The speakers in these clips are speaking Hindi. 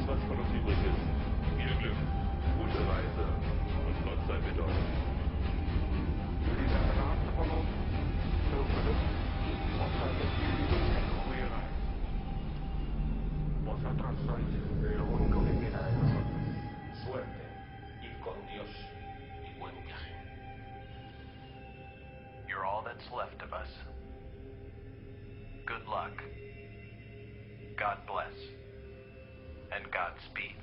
Alles, was von uns übrig ist. Viel Glück, gute Reise und Gott sei mit euch. Vosotros sois lo único que queda de nosotros. Suerte y con Dios y buen viaje. You're all that's left of us. Good luck. God bless. And Godspeed.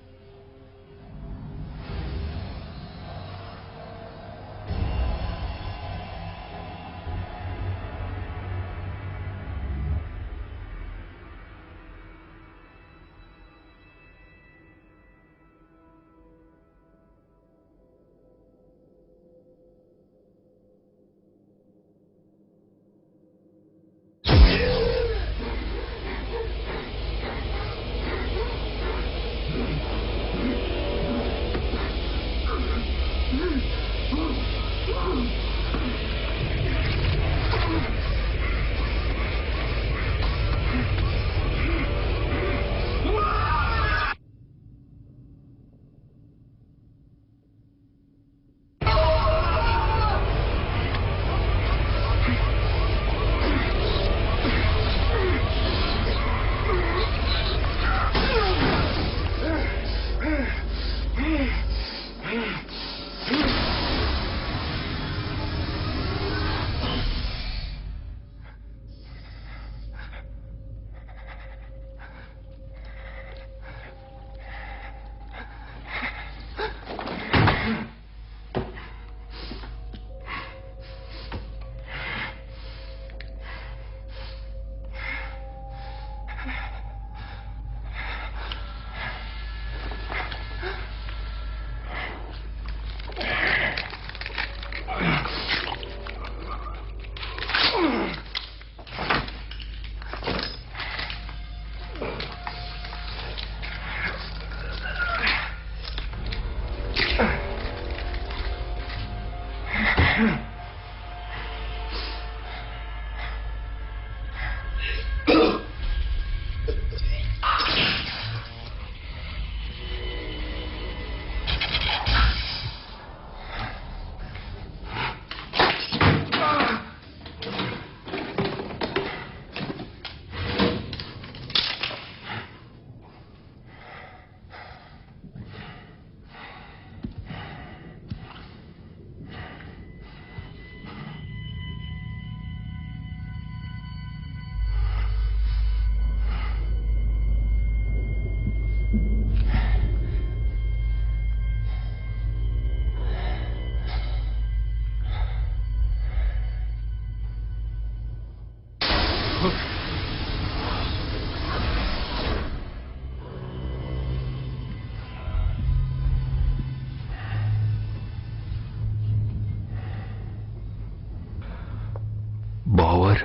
बावर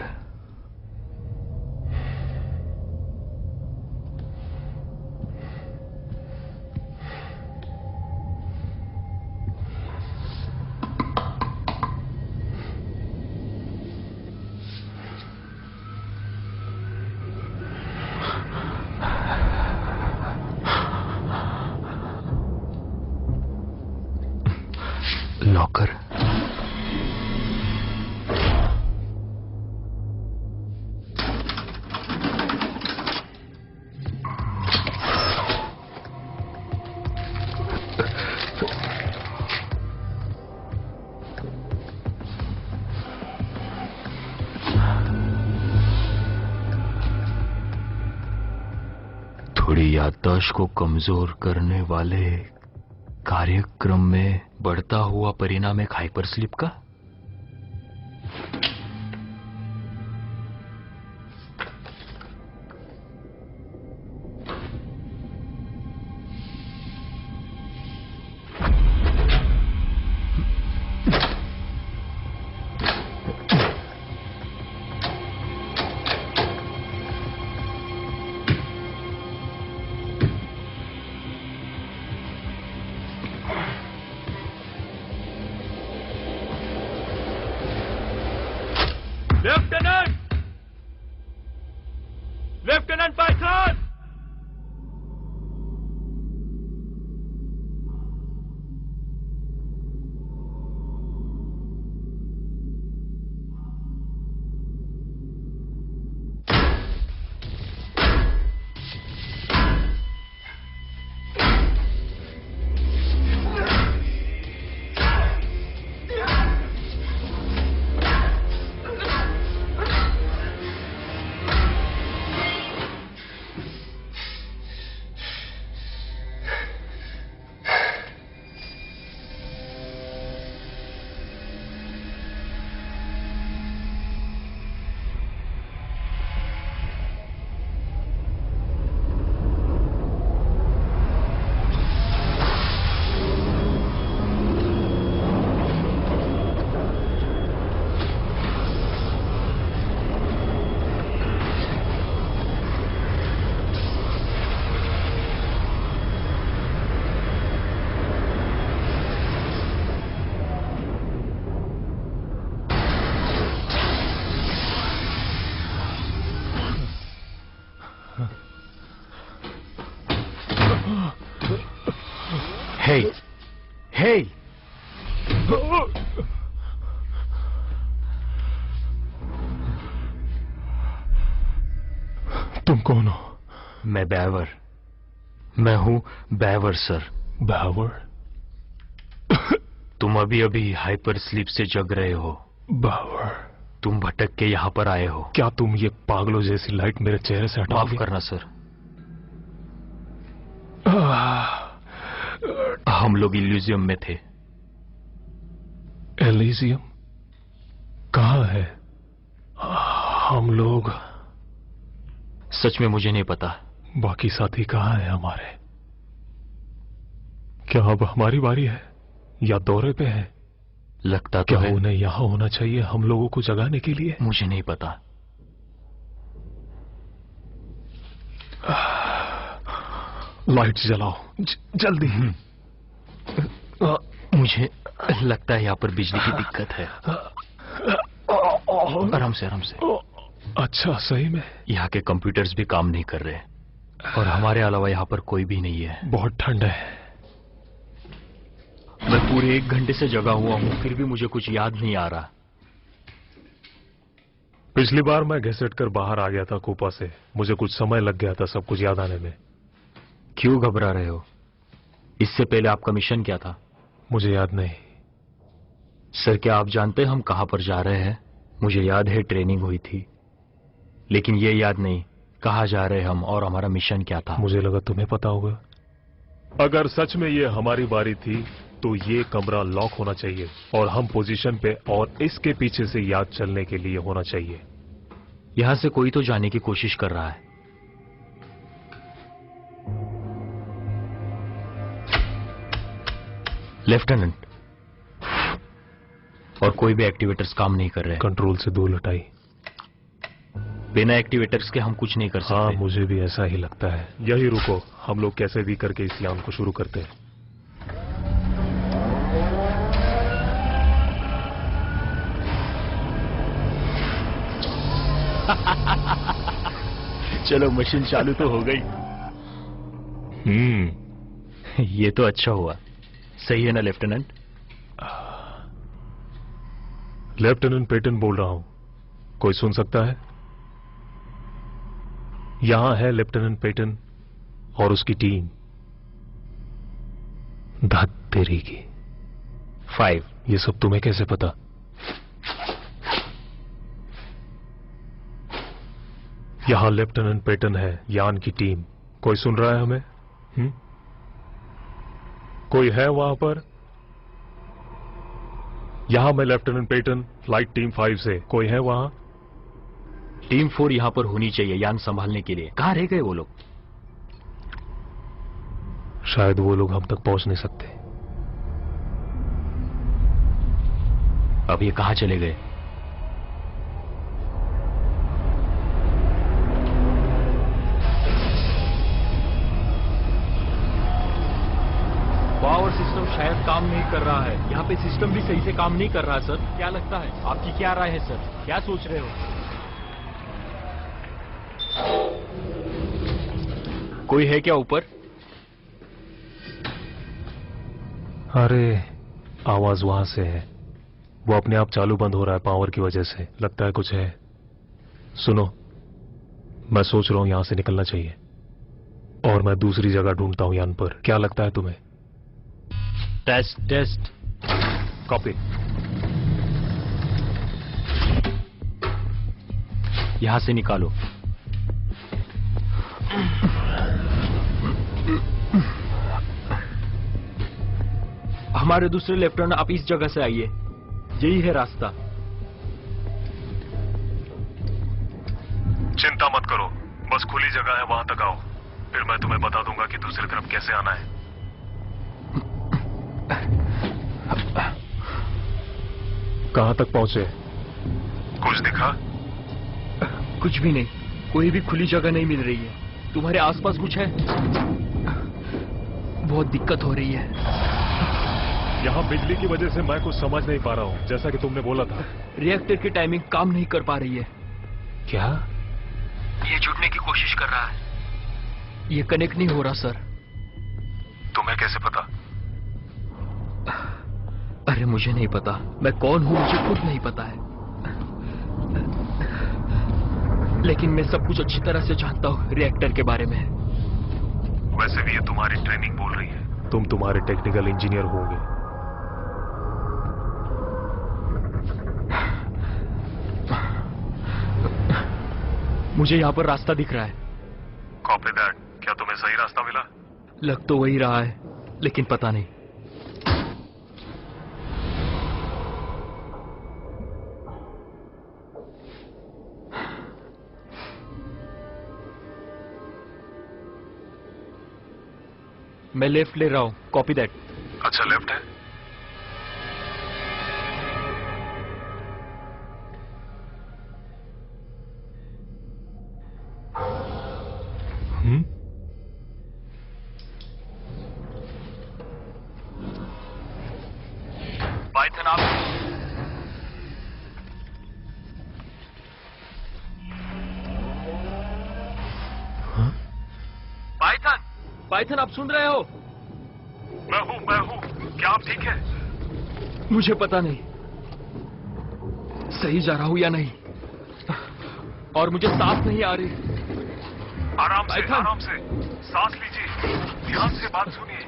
लॉकर थोड़ी याददाश्त को कमजोर करने वाले कार्यक्रम में बढ़ता हुआ परिणाम एक हाइपर स्लीप का। हे हे तुम कौन हो? मैं बैवर। मैं हूं बैवर सर। बैवर? तुम अभी अभी हाइपर स्लीप से जग रहे हो। बैवर? तुम भटक के यहाँ पर आए हो। क्या तुम ये पागलों जैसी लाइट मेरे चेहरे से हटाओगे? माफ करना सर। हम लोग इल्यूजियम में थे। एलिजियम? कहाँ है? हम लोग? सच में मुझे नहीं पता। बाकी साथी कहाँ है हमारे? क्या अब हमारी बारी है या दौरे पे है? लगता तो क्या है। उन्हें यहां होना चाहिए हम लोगों को जगाने के लिए? मुझे नहीं पता। लाइट जलाओ जल्दी। मुझे लगता है यहाँ पर बिजली की दिक्कत है। आराम से आराम से। अच्छा, सही में? यहाँ के कंप्यूटर्स भी काम नहीं कर रहे और हमारे अलावा यहाँ पर कोई भी नहीं है। बहुत ठंड है। मैं पूरे 1 घंटे से जगा हुआ हूँ, फिर भी मुझे कुछ याद नहीं आ रहा। पिछली बार मैं घसीट कर बाहर आ गया था कूपा से। मुझे कुछ समय लग गया था सब कुछ याद आने में। क्यों घबरा रहे हो? इससे पहले आपका मिशन क्या था? मुझे याद नहीं। सर, क्या आप जानते हैं हम कहां पर जा रहे हैं? मुझे याद है ट्रेनिंग हुई थी, लेकिन ये याद नहीं कहां जा रहे हम और हमारा मिशन क्या था। मुझे लगा तुम्हें पता होगा। अगर सच में ये हमारी बारी थी तो ये कमरा लॉक होना चाहिए और हम पोजीशन पे और इसके पीछे से याद चलने के लिए होना चाहिए। यहां से कोई तो जाने की कोशिश कर रहा है। लेफ्टिनेंट, और कोई भी एक्टिवेटर्स काम नहीं कर रहे। कंट्रोल से दूर लटाई। बिना एक्टिवेटर्स के हम कुछ नहीं कर सकते। हाँ, मुझे भी ऐसा ही लगता है। यही रुको, हम लोग कैसे भी करके इस यान को शुरू करते हैं। चलो, मशीन चालू तो हो गई। ये तो अच्छा हुआ। सही है ना लेफ्टिनेंट? लेफ्टिनेंट पेटन बोल रहा हूं। कोई सुन सकता है? यहां है लेफ्टिनेंट पेटन और उसकी टीम। धत तेरी की। 5। ये सब तुम्हें कैसे पता? यहां लेफ्टिनेंट पेटन है, यान की टीम। कोई सुन रहा है हमें? कोई है वहां पर? यहां मैं लेफ्टिनेंट पेटन, फ्लाइट टीम 5 से। कोई है वहां? टीम 4 यहां पर होनी चाहिए यान संभालने के लिए। कहां रह गए वो लोग? शायद वो लोग हम तक पहुंच नहीं सकते। अब ये कहां चले गए? पावर सिस्टम शायद काम नहीं कर रहा है। यहाँ पे सिस्टम भी सही से काम नहीं कर रहा है सर। क्या लगता है? आपकी क्या राय है सर? क्या सोच रहे हो? कोई है क्या ऊपर? अरे, आवाज वहां से है। वो अपने आप चालू बंद हो रहा है पावर की वजह से। लगता है कुछ है। सुनो, मैं सोच रहा हूं यहां से निकलना चाहिए और मैं दूसरी जगह ढूंढता हूं यान पर। क्या लगता है तुम्हें? टेस्ट। कॉपी। यहां से निकालो। हमारे दूसरे लेफ्टिनेंट, आप इस जगह से आइए। यही है रास्ता। चिंता मत करो, बस खुली जगह है, वहां तक आओ। फिर मैं तुम्हें बता दूंगा कि दूसरी तरफ कैसे आना है। कहां तक पहुंचे? कुछ दिखा? कुछ भी नहीं। कोई भी खुली जगह नहीं मिल रही है। तुम्हारे आसपास कुछ है? बहुत दिक्कत हो रही है। यहां बिजली की वजह से मैं कुछ समझ नहीं पा रहा हूं, जैसा कि तुमने बोला था। रिएक्टर की टाइमिंग काम नहीं कर पा रही है। क्या? ये जुड़ने की कोशिश कर रहा है। ये कनेक्ट नहीं हो रहा सर। तुम्हें कैसे पता? अरे मुझे नहीं पता, मैं कौन हूं मुझे खुद नहीं पता है, लेकिन मैं सब कुछ अच्छी तरह से जानता हूं रिएक्टर के बारे में। वैसे भी ये तुम्हारी ट्रेनिंग बोल रही है, तुम तुम्हारे टेक्निकल इंजीनियर होंगे। मुझे यहां पर रास्ता दिख रहा है। Copy that. क्या तुम्हें सही रास्ता मिला? लग तो वही रहा है, लेकिन पता नहीं। मैं लेफ्ट ले रहा हूं, कॉपी दैट। अच्छा, लेफ्ट है। पाइथन आप पाइथन आप सुन रहे हो? मैं हूं। क्या आप ठीक है? मुझे पता नहीं सही जा रहा हूं या नहीं, और मुझे सांस नहीं आ रही। आराम से, पाइथन। आराम से सांस लीजिए, ध्यान से बात सुनिए।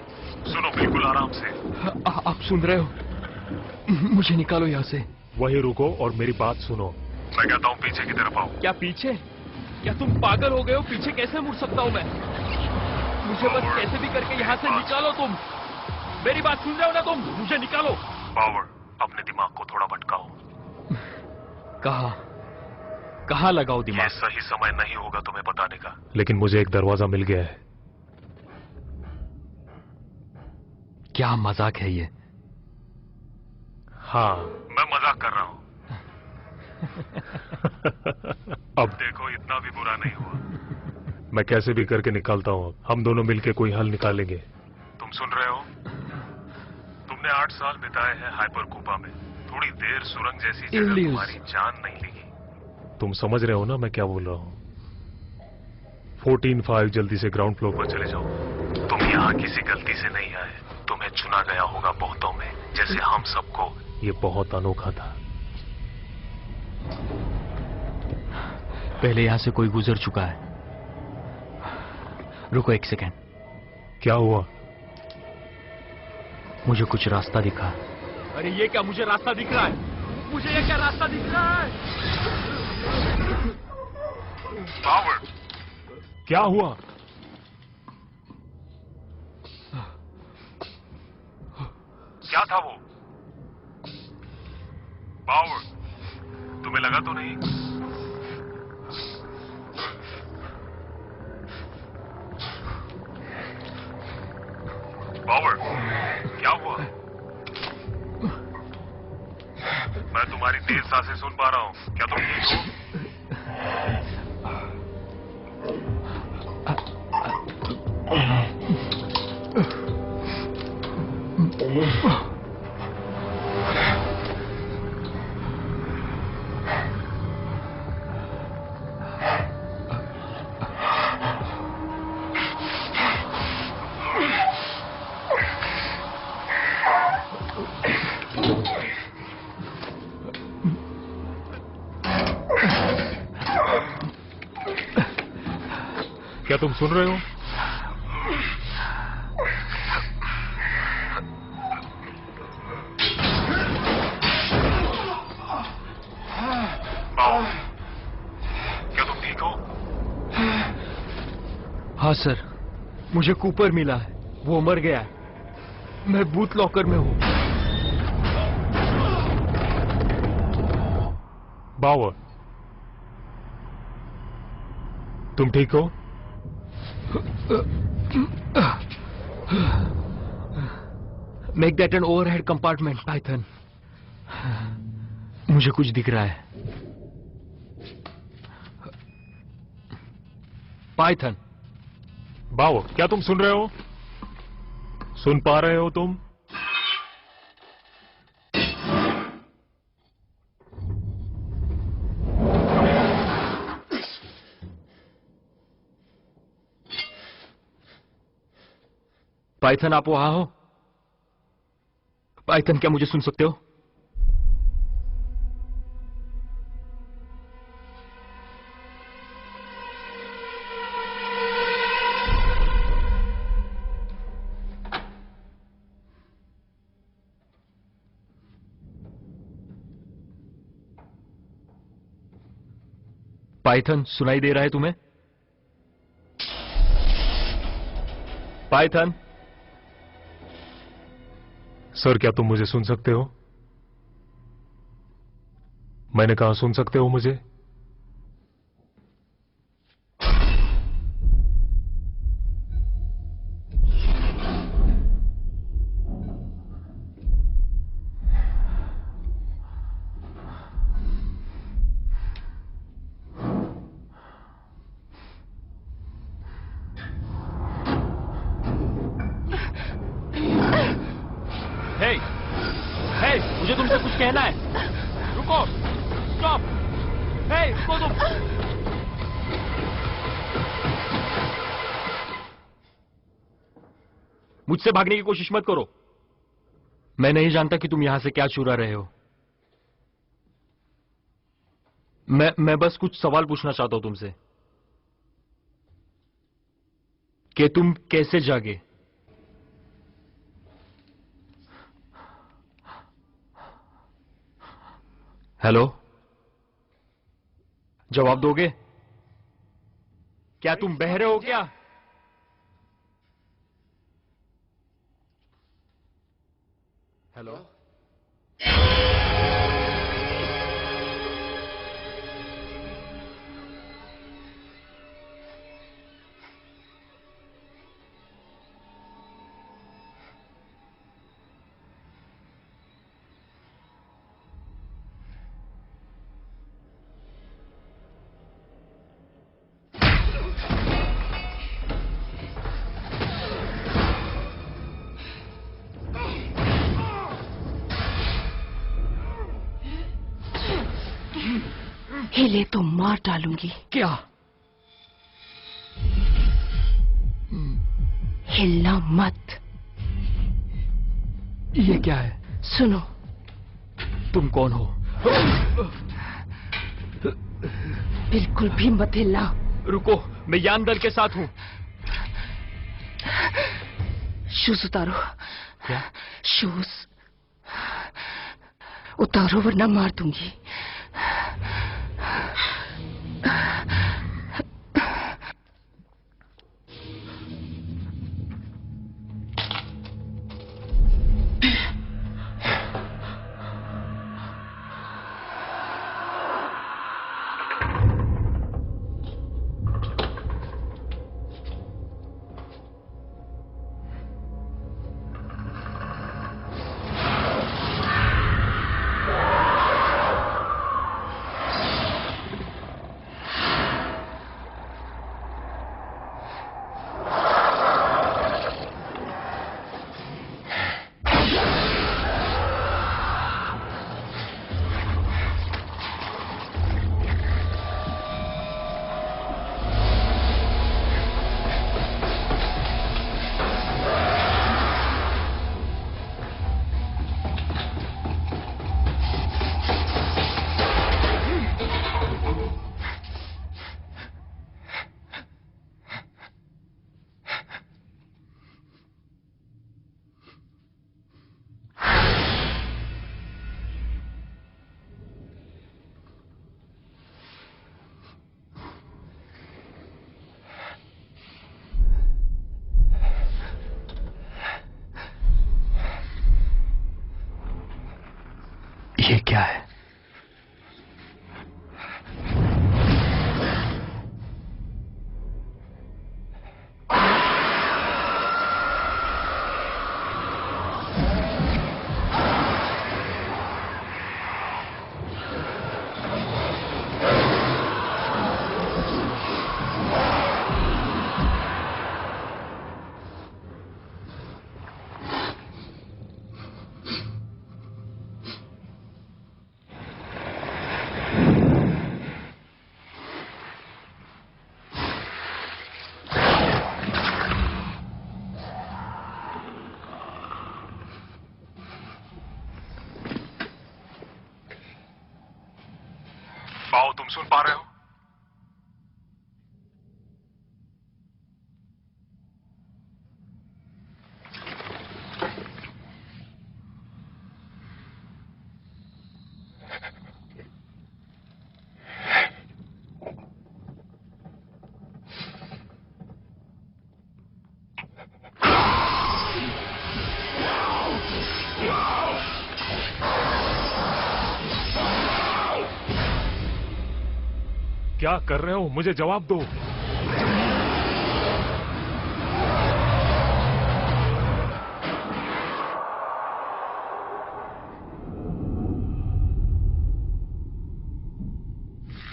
सुनो, बिल्कुल आराम से। आप सुन रहे हो? मुझे निकालो यहाँ से। वही रुको और मेरी बात सुनो। मैं कहता हूँ पीछे की तरफ आओ। क्या पीछे? क्या तुम पागल हो गए हो? पीछे कैसे मुड़ सकता हूँ मैं? मुझे बस कैसे भी करके यहाँ से निकालो तुम। मेरी बात सुन रहे हो ना तुम? मुझे निकालो। पावर, अपने दिमाग को थोड़ा भटकाओ। कहाँ लगाओ ये दिमाग? सही समय नहीं होगा तुम्हें बताने का, लेकिन मुझे एक दरवाजा मिल गया है। क्या मजाक है ये? हाँ, मैं मजाक कर रहा हूँ। अब देखो, इतना भी बुरा नहीं हुआ। मैं कैसे भी करके निकालता हूँ। हम दोनों मिलके कोई हल निकालेंगे। तुम सुन रहे हो? तुमने 8 साल बिताए हैं हाइपर कूपा में। थोड़ी देर सुरंग जैसी जगह तुम्हारी जान नहीं लेगी। तुम समझ रहे हो ना मैं क्या बोल रहा हूँ? 14-5 जल्दी से ग्राउंड फ्लोर पर चले जाओ। तुम यहाँ किसी गलती से नहीं आए। तुम्हें चुना गया होगा बहुतों में, जैसे हम सबको। ये बहुत अनोखा था। पहले यहाँ से कोई गुजर चुका है। रुको एक सेकेंड। क्या हुआ? मुझे कुछ रास्ता दिखा। अरे ये क्या, मुझे रास्ता दिख रहा है? मुझे ये क्या रास्ता दिख रहा है? पावर, क्या हुआ? क्या था वो? पावर, तुम्हें लगा तो नहीं? पावर, क्या हुआ? मैं तुम्हारी तेज सांसें सुन पा रहा हूं। क्या तुम ठीक हो? क्या तुम सुन रहे हो? क्या तुम ठीक हो? हाँ सर, मुझे कूपर मिला है। वो मर गया है। मैं बूथ लॉकर में हूँ। बावर, तुम ठीक हो? Make that an overhead compartment, Python. मुझे कुछ दिख रहा है। पाइथन। बावर, क्या तुम सुन रहे हो? सुन पा रहे हो तुम? पाइथन, आप वहां हो? पाइथन, क्या मुझे सुन सकते हो? पाइथन, सुनाई दे रहा है तुम्हें? पाइथन? सर, क्या तुम मुझे सुन सकते हो? मैंने कहा, सुन सकते हो मुझे? मुझे तुमसे कुछ कहना है। रुको, स्टॉप। रुको तुम। मुझसे भागने की कोशिश मत करो। मैं नहीं जानता कि तुम यहां से क्या चुरा रहे हो। मैं बस कुछ सवाल पूछना चाहता हूं तुमसे कि तुम कैसे जागे। हेलो, जवाब दोगे? क्या तुम बहरे हो क्या? हेलो, हिले तो मार डालूंगी। क्या? हिलना मत। ये क्या है? सुनो, तुम कौन हो? बिल्कुल भी मत हिलना। रुको, मैं यान दल के साथ हूं। शूज उतारो। क्या? शूज उतारो वरना मार दूंगी। ये क्या है? तुम सुन पा रहे हो? क्या कर रहे हो? मुझे जवाब दो।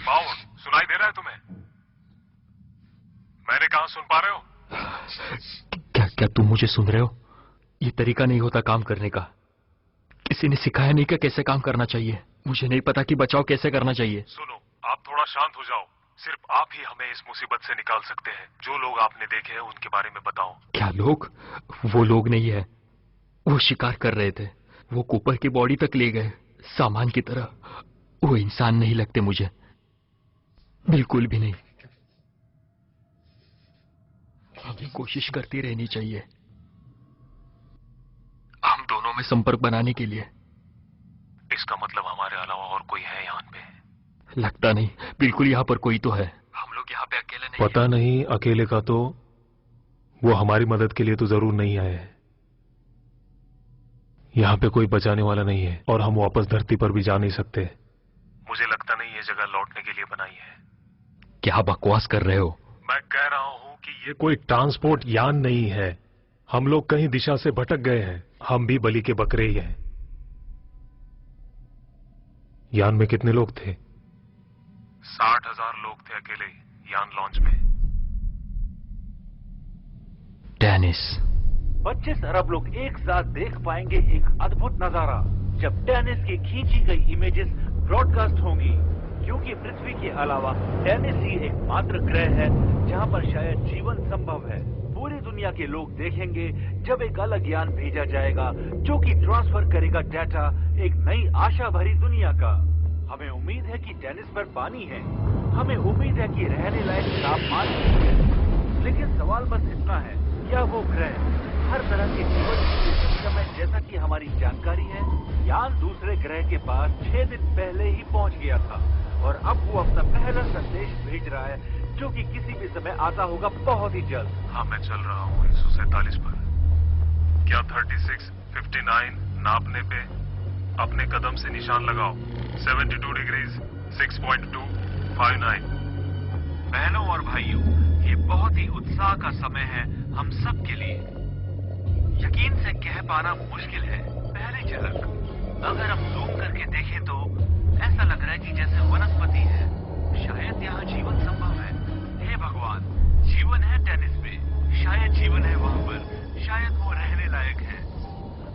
पावर सुनाई दे रहा है तुम्हें? मैंने कहा सुन पा रहे हो? क्या तुम मुझे सुन रहे हो? ये तरीका नहीं होता काम करने का। किसी ने सिखाया नहीं कि कैसे काम करना चाहिए। मुझे नहीं पता कि बचाव कैसे करना चाहिए। सुनो, आप थोड़ा शांत हो जाओ। सिर्फ आप ही हमें इस मुसीबत से निकाल सकते हैं। जो लोग आपने देखे हैं उनके बारे में बताओ। क्या लोग? वो लोग नहीं है। वो शिकार कर रहे थे। वो कूपर की बॉडी तक ले गए सामान की तरह। वो इंसान नहीं लगते मुझे, बिल्कुल भी नहीं। हमें कोशिश करती रहनी चाहिए हम दोनों में संपर्क बनाने के लिए। इसका मतलब हमारे अलावा और कोई है यहाँ पे? लगता नहीं। बिल्कुल यहाँ पर कोई तो है। हम लोग यहाँ पे अकेले नहीं। पता नहीं, अकेले का तो वो हमारी मदद के लिए तो जरूर नहीं आए हैं। यहाँ पे कोई बचाने वाला नहीं है और हम वापस धरती पर भी जा नहीं सकते। मुझे लगता नहीं ये जगह लौटने के लिए बनाई है। क्या बकवास कर रहे हो? मैं कह रहा हूँ कि ये कोई ट्रांसपोर्ट यान नहीं है। हम लोग कहीं दिशा से भटक गए हैं। हम भी बलि के बकरे ही हैं। यान में कितने लोग थे? 60,000 लोग थे अकेले यान लॉन्च में। डेनिस, 25 अरब लोग एक साथ देख पाएंगे एक अद्भुत नजारा जब डेनिस की खींची गई इमेजेस ब्रॉडकास्ट होंगी, क्योंकि पृथ्वी के अलावा डेनिस ही एकमात्र ग्रह है जहां पर शायद जीवन संभव है। पूरी दुनिया के लोग देखेंगे जब एक अलग यान भेजा जाएगा जो कि ट्रांसफर करेगा डाटा एक नई आशा भरी दुनिया का। हमें उम्मीद है कि डेनिस पर पानी है। हमें उम्मीद है कि रहने लायक तापमान है। लेकिन सवाल बस इतना है, क्या वो ग्रह हर तरह के जीवन की सक्षम है जैसा कि हमारी जानकारी है? यान दूसरे ग्रह के पास 6 दिन पहले ही पहुंच गया था और अब वो अपना पहला संदेश भेज रहा है जो कि किसी भी समय आता होगा बहुत ही जल्द। हाँ, मैं चल रहा हूँ 147 पर। क्या 36, 59 नापने पे अपने कदम से निशान लगाओ। 72 डिग्रीज 6.2 59। बहनों और भाइयों, ये बहुत ही उत्साह का समय है हम सब के लिए। यकीन से कह पाना मुश्किल है। पहली झलक अगर हम जूम करके देखें तो ऐसा लग रहा है कि जैसे वनस्पति है। शायद यहाँ जीवन संभव है। हे भगवान, जीवन है डेनिस में। शायद जीवन है वहां पर। शायद वो रहने लायक है।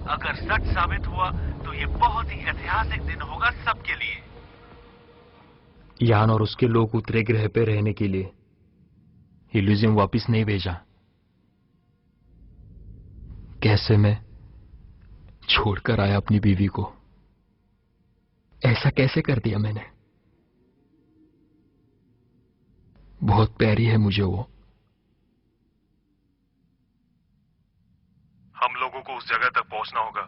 अगर सच साबित हुआ तो ये बहुत ही ऐतिहासिक दिन होगा सबके लिए। यान और उसके लोग उतरे ग्रह पे रहने के लिए। इल्यूजियम वापस नहीं भेजा। कैसे मैं छोड़कर आया अपनी बीवी को? ऐसा कैसे कर दिया मैंने? बहुत प्यारी है मुझे वो। हम लोगों को उस जगह तक पहुंचना होगा।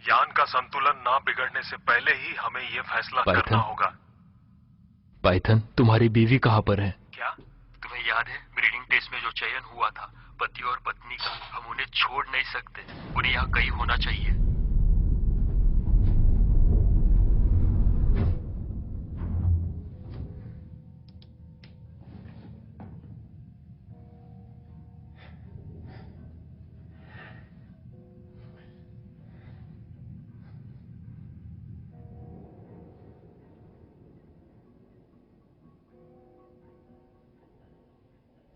यान का संतुलन ना बिगड़ने से पहले ही हमें यह फैसला करना होगा। पाइथन, तुम्हारी बीवी कहां पर है? क्या तुम्हें याद है ब्रीडिंग टेस्ट में जो चयन हुआ था पति और पत्नी का? हम उन्हें छोड़ नहीं सकते। उन्हें यहाँ कहीं होना चाहिए।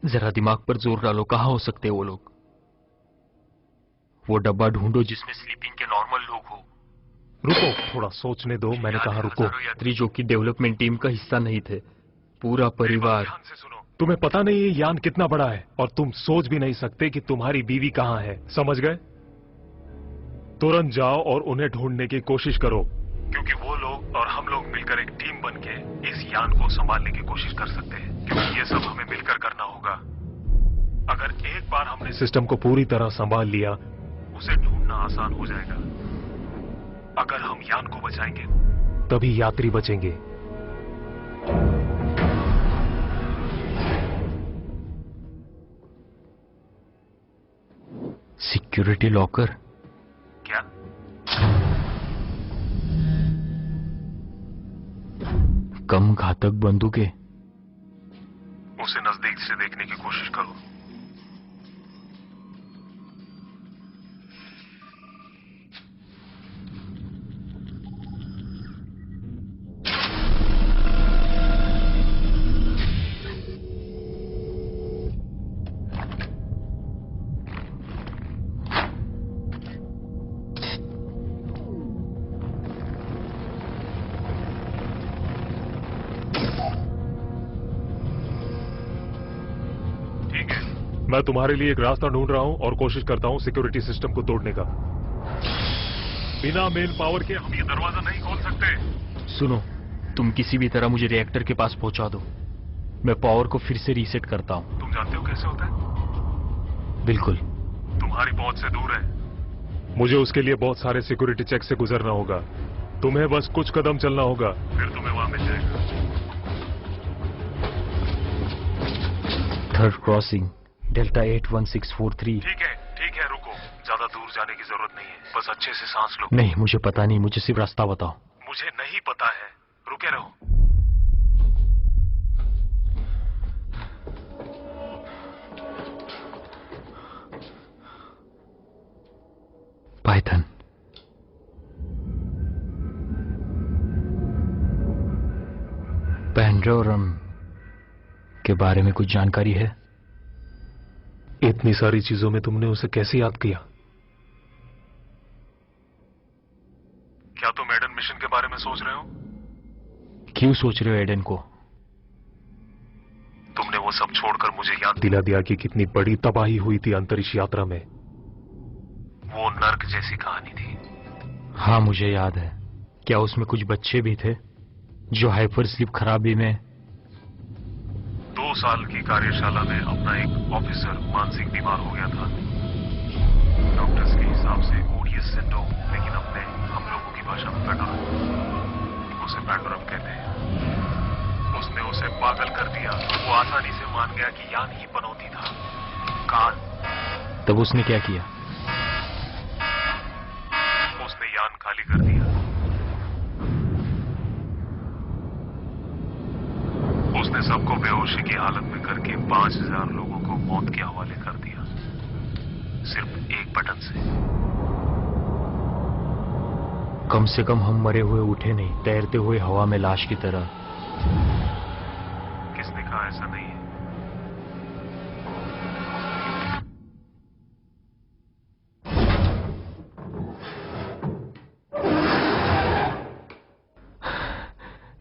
जरा दिमाग पर जोर डालो। कहां हो सकते वो लोग? वो डब्बा ढूंढो जिसमें स्लीपिंग के नॉर्मल लोग हो। रुको, थोड़ा सोचने दो। मैंने कहा रुको। यात्री जो कि डेवलपमेंट टीम का हिस्सा नहीं थे। पूरा परिवार। ध्यान से सुनो। तुम्हें पता नहीं ये यान कितना बड़ा है और तुम सोच भी नहीं सकते कि तुम्हारी बीवी कहां है। समझ गए? तुरंत जाओ और उन्हें ढूंढने की कोशिश करो, क्योंकि वो लोग और हम लोग मिलकर एक टीम बन के इस यान को संभालने की कोशिश कर सकते हैं, क्योंकि ये सब हमें मिलकर करना होगा। अगर एक बार हमने सिस्टम को पूरी तरह संभाल लिया, उसे ढूंढना आसान हो जाएगा। अगर हम यान को बचाएंगे, तभी यात्री बचेंगे। Security locker? क्या? कम घातक बंदूकें? उसे नजदीक से देखने की कोशिश करो। मैं तुम्हारे लिए एक रास्ता ढूंढ रहा हूं और कोशिश करता हूं सिक्योरिटी सिस्टम को तोड़ने का। बिना मेन पावर के हम ये दरवाजा नहीं खोल सकते। सुनो, तुम किसी भी तरह मुझे रिएक्टर के पास पहुंचा दो। मैं पावर को फिर से रीसेट करता हूं। तुम जानते हो कैसे होता है? बिल्कुल। तुम्हारी पहुंच से दूर है। मुझे उसके लिए बहुत सारे सिक्योरिटी चेक से गुजरना होगा। तुम्हें बस कुछ कदम चलना होगा, फिर तुम्हें वहां मिल जाएगा। Third crossing, delta 81643। ठीक है, रुको। ज्यादा दूर जाने की जरूरत नहीं है, बस अच्छे से सांस लो। नहीं, मुझे पता नहीं, मुझे सिर्फ रास्ता बताओ। मुझे नहीं पता है, रुके रहो। पाइथन। पैंडोरम के बारे में कुछ जानकारी है? इतनी सारी चीजों में तुमने उसे कैसे याद किया? क्या तुम एडन मिशन के बारे में सोच रहे हो? क्यों सोच रहे हो एडन को? तुमने वो सब छोड़कर मुझे याद दिला दिया कि कितनी बड़ी तबाही हुई थी अंतरिक्ष यात्रा में। वो नर्क जैसी कहानी थी। हाँ, मुझे याद है। क्या उसमें कुछ बच्चे भी थे जो हाइपर स्लीप खराबी में? 2 साल की कार्यशाला में अपना एक ऑफिसर मानसिक बीमार हो गया था। डॉक्टर्स के हिसाब से ओडियस सिंड्रोम, लेकिन अपने हम लोगों की भाषा में पैंडोरम। उसे पैंडोरम कहते हैं। उसने उसे पागल कर दिया। वो आसानी से मान गया कि यान ही पनौती था। कान। तब उसने क्या किया? उसने यान खाली कर दिया। उसने सबको बेहोशी की हालत में करके 5000 लोगों को मौत के हवाले कर दिया, सिर्फ एक बटन से। कम से कम हम मरे हुए उठे नहीं, तैरते हुए हवा में लाश की तरह। किसने कहा ऐसा नहीं है?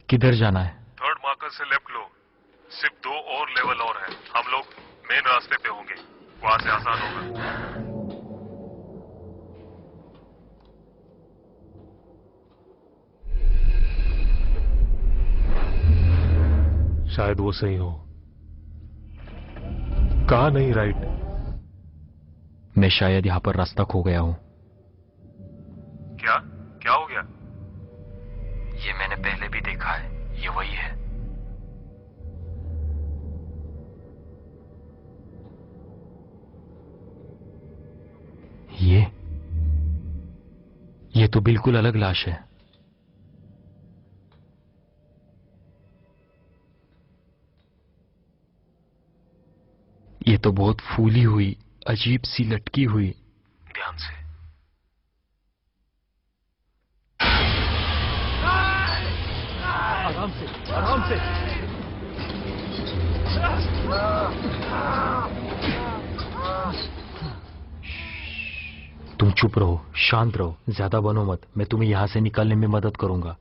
किधर जाना है? थर्ड मार्कर से लेफ्ट लो। सिर्फ 2 और लेवल और है। हम लोग मेन रास्ते पे होंगे, वहां से आसान होगा। शायद वो सही हो। कहा नहीं राइट? मैं शायद यहां पर रास्ता खो गया हूं। क्या क्या हो गया? ये मैंने पहले भी देखा है, ये वही है। ये तो बिल्कुल अलग लाश है। ये तो बहुत फूली हुई, अजीब सी लटकी हुई। ध्यान से। आराम से, आराम से। तुम चुप रहो, शांत रहो, ज्यादा बनो मत। मैं तुम्हें यहां से निकलने में मदद करूंगा,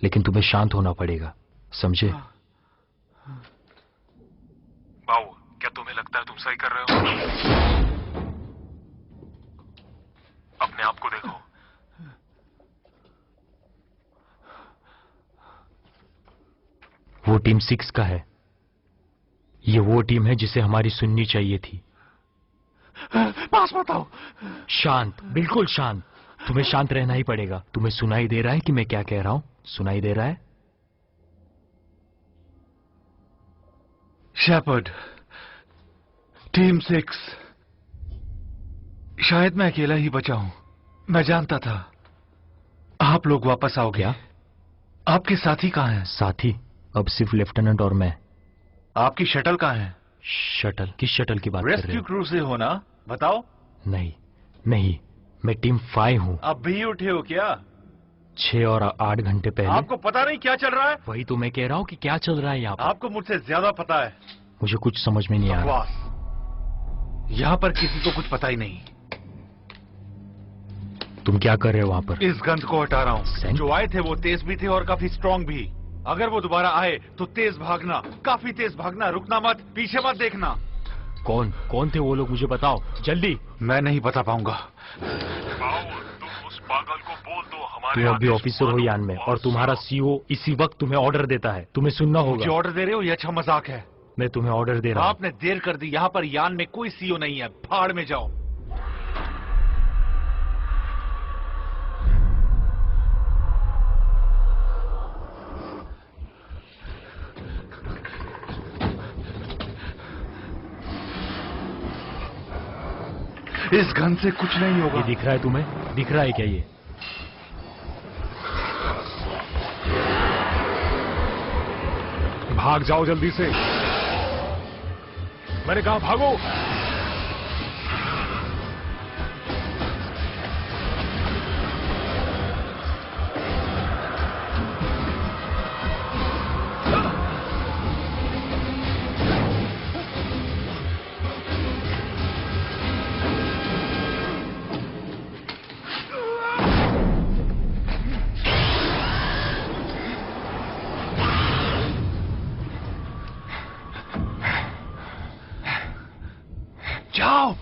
लेकिन तुम्हें शांत होना पड़ेगा, समझे? बाऊ, क्या तुम्हें लगता है तुम सही कर रहे हो? अपने आप को देखो। टीम 6 का है। ये वो टीम है जिसे हमारी सुननी चाहिए थी। पास बताओ। शांत, बिल्कुल शांत। तुम्हें शांत रहना ही पड़ेगा। तुम्हें सुनाई दे रहा है कि मैं क्या कह रहा हूं? सुनाई दे रहा है? Shepard, team 6। शायद मैं अकेला ही बचा हूं। मैं जानता था आप लोग वापस आओगे। क्या? आपके साथी कहां हैं? साथी? अब सिर्फ लेफ्टिनेंट और मैं। आपकी शटल कहां है? शटल? किस शटल की बात कर रहे रेस्क्यू हो? क्रू से हो ना? बताओ। नहीं नहीं, मैं टीम 5 हूं। अब भी उठे हो क्या? 6 और 8 घंटे पहले। आपको पता नहीं क्या चल रहा है? वही तो मैं कह रहा हूं कि क्या चल रहा है यहाँ पर। आपको मुझसे ज्यादा पता है। मुझे कुछ समझ में नहीं आ रहा। बकवास। यहाँ पर किसी को कुछ पता ही नहीं। तुम क्या कर रहे हो वहां पर? इस गंध को हटा रहा हूँ। सेंट? जो आए थे वो तेज भी थे और काफी स्ट्रांग भी। अगर वो दोबारा आए तो तेज भागना, काफी तेज भागना, रुकना मत, पीछे मत देखना। कौन थे वो लोग? मुझे बताओ जल्दी। मैं नहीं बता पाऊंगा। तुम उस पागल को बोल दो हमारे तुम अभी आदेश ऑफिसर हो मानो यान में, और और तुम्हारा सुनो। सीईओ इसी वक्त तुम्हें ऑर्डर देता है। तुम्हें सुनना मुझे होगा। ऑर्डर दे रहे हो? ये अच्छा मजाक है। मैं तुम्हें ऑर्डर दे रहा हूं। आपने देर कर दी। यहाँ पर यान में कोई सीओ नहीं है। भाड़ में जाओ। इस गन से कुछ नहीं होगा। ये दिख रहा है तुम्हें? दिख रहा है क्या ये? भाग जाओ जल्दी से। मैंने कहा भागो। जाओ।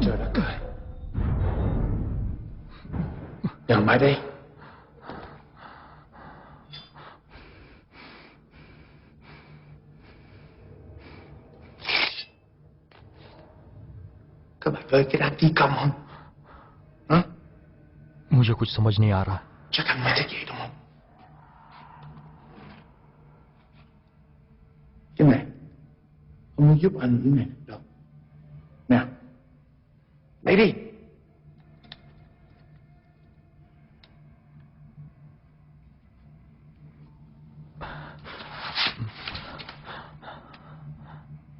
Chờ đã cười. Nhận máy đi. Các bạn ơi, cái đám thi công không? Hả? मुझे कुछ समझ नहीं आ रहा। Chắc anh mới thấy vậy đúng không? Cái này, ông muốn giúp anh cái này được. Nào, lấy đi.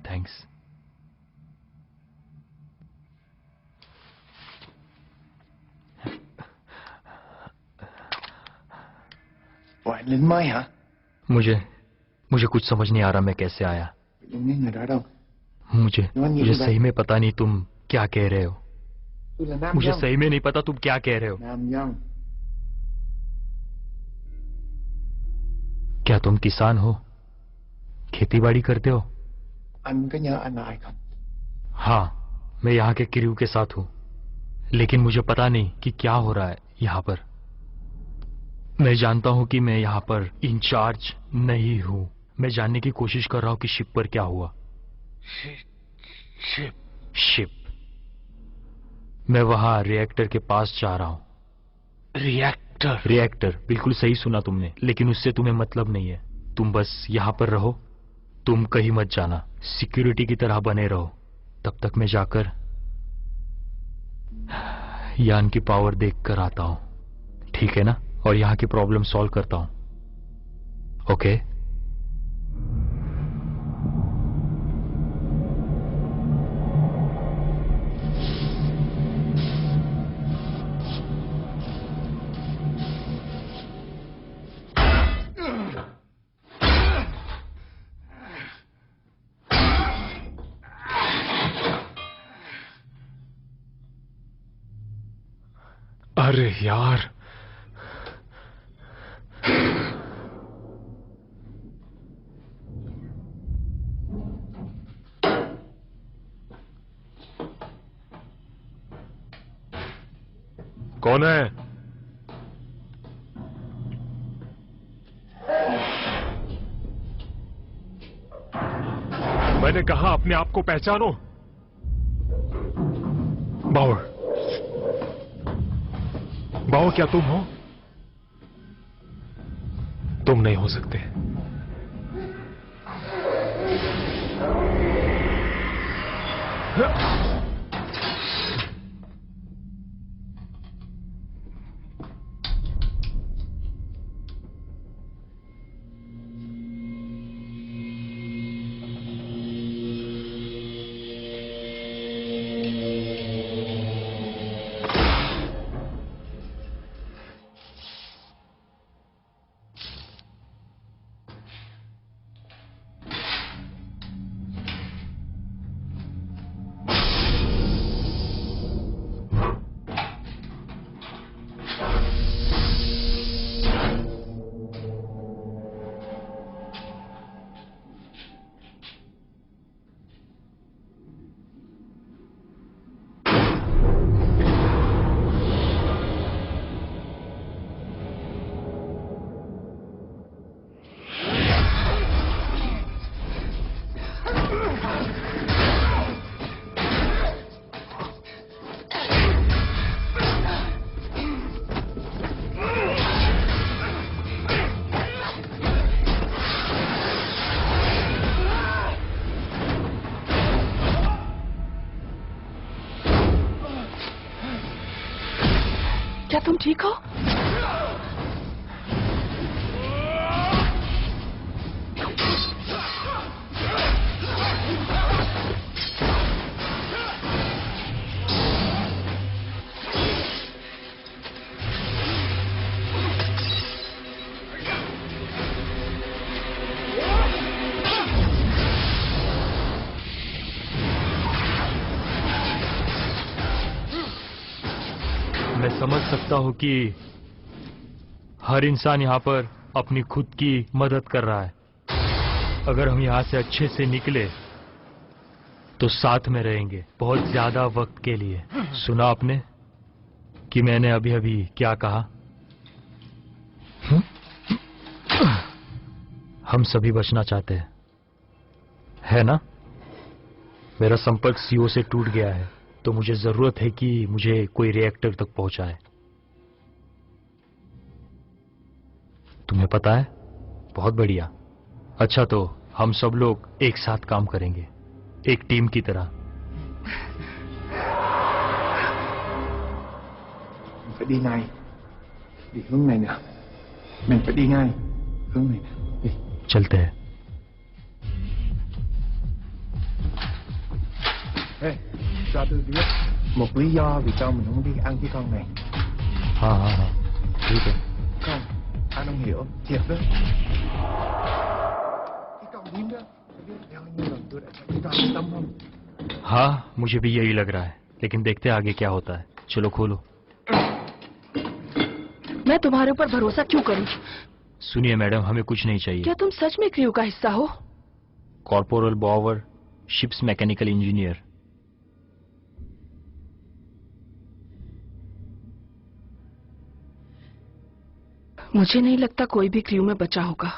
Thanks. Bộ anh lính mới hả? मुझे कुछ समझ नहीं आ रहा मैं कैसे आया। Những cái người đó đâu? मुझे Nói như मुझे vậy. सही में पता नहीं तुम क्या कह रहे हो। Tôi là Nam मुझे Nhân. सही में नहीं पता तुम क्या कह रहे हो। Nam Nhân. क्या तुम किसान हो? खेती बाड़ी करते हो? Anh có nhớ anh là ai không? हाँ, मैं यहाँ के क्रू के साथ हूँ, लेकिन मुझे पता नहीं कि क्या हो रहा है यहाँ पर। मैं जानता हूँ कि मैं यहाँ पर इंचार्ज नहीं हूँ। मैं जानने की कोशिश कर रहा हूँ कि शिप पर क्या हुआ। शिप। मैं वहां रिएक्टर के पास जा रहा हूँ। रिएक्टर, बिल्कुल सही सुना तुमने, लेकिन उससे तुम्हें मतलब नहीं है। तुम बस यहाँ पर रहो, तुम कहीं मत जाना, सिक्योरिटी की तरह बने रहो। तब तक मैं जाकर यान की पावर देख कर आता हूँ, ठीक है ना? और यहाँ की प्रॉब्लम सॉल्व करता हूँ, ओके? अरे यार, कौन है? मैंने कहा अपने आप को पहचानो। बावर, बावर, क्या तुम हो? तुम नहीं हो सकते। क्या तुम ठीक हो? मैं समझ सकता हूं कि हर इंसान यहाँ पर अपनी खुद की मदद कर रहा है। अगर हम यहाँ से अच्छे से निकले तो साथ में रहेंगे बहुत ज्यादा वक्त के लिए। सुना आपने कि मैंने अभी अभी क्या कहा? हम सभी बचना चाहते हैं, है ना? मेरा संपर्क सीओ से टूट गया है, तो मुझे जरूरत है कि मुझे कोई रिएक्टर तक पहुंचाए। तुम्हें पता है? बहुत बढ़िया। अच्छा, तो हम सब लोग एक साथ काम करेंगे, एक टीम की तरह। Phải đi này, đi hướng này nè. Mình phải đi ngay hướng này nè. Đi. चलते हैं। Ê, cho tôi biết một lý do vì sao mình không đi ăn cái con này. हाँ, ठीक है। Không, anh không hiểu, thiệt đó. Cái con điếm đó, tôi biết bao nhiêu lần tôi đã thấy con yên tâm không? हाँ, मुझे भी यही लग रहा है, लेकिन देखते हैं आगे क्या होता है। चलो खोलो। मैं तुम्हारे ऊपर भरोसा क्यों करूं? सुनिए मैडम, हमें कुछ नहीं चाहिए। क्या तुम सच में क्रू का हिस्सा हो? Corporal Bower, ships mechanical engineer. मुझे नहीं लगता कोई भी क्रू में बचा होगा।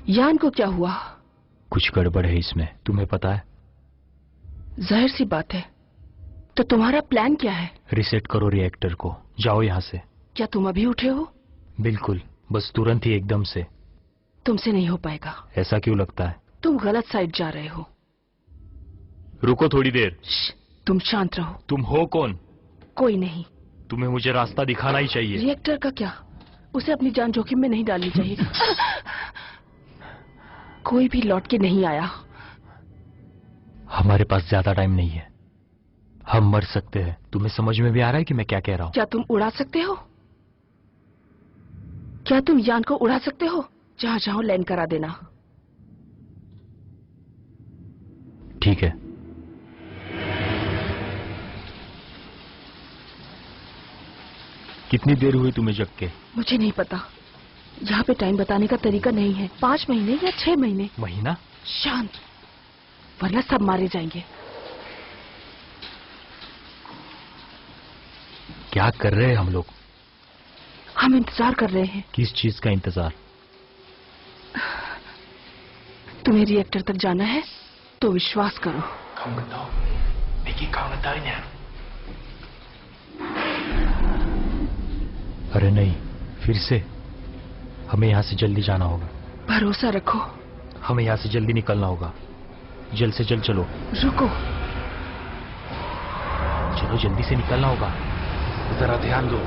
यान को क्या हुआ? कुछ गड़बड़ है इसमें, तुम्हें पता है? जाहिर सी बात है। तो तुम्हारा प्लान क्या है? रिसेट करो रिएक्टर को, जाओ यहाँ से। क्या तुम अभी उठे हो? बिल्कुल, बस तुरंत ही, एकदम से। तुमसे नहीं हो पाएगा। ऐसा क्यों लगता है? तुम गलत साइड जा रहे हो। रुको थोड़ी देर। तुम शांत रहो। तुम हो कौन? कोई नहीं। तुम्हें मुझे रास्ता दिखाना ही चाहिए। रिएक्टर का क्या? उसे अपनी जान जोखिम में नहीं डालनी चाहिए। कोई भी लौट के नहीं आया। हमारे पास ज्यादा टाइम नहीं है, हम मर सकते हैं। तुम्हें समझ में भी आ रहा है कि मैं क्या कह रहा हूँ? क्या तुम उड़ा सकते हो? क्या तुम यान को उड़ा सकते हो? जहां चाहो लैंड करा देना। ठीक है। कितनी देर हुई तुम्हें जग के? मुझे नहीं पता। यहाँ पे टाइम बताने का तरीका नहीं है। 5 महीने या 6 महीने। महीना? शांत, वरना सब मारे जाएंगे। क्या कर रहे हैं हम लोग? हम इंतजार कर रहे हैं। किस चीज का इंतजार? तुम्हें रिएक्टर तक जाना है तो विश्वास करो। Không cần đâu, Mỹ chỉ con lên tới nha. अरे नहीं, फिर से। हमें यहाँ से जल्दी जाना होगा। भरोसा रखो। हमें यहाँ से जल्दी निकलना होगा। जल्द से जल्द चलो। रुको। चलो, जल्दी से निकलना होगा। जरा ध्यान दो।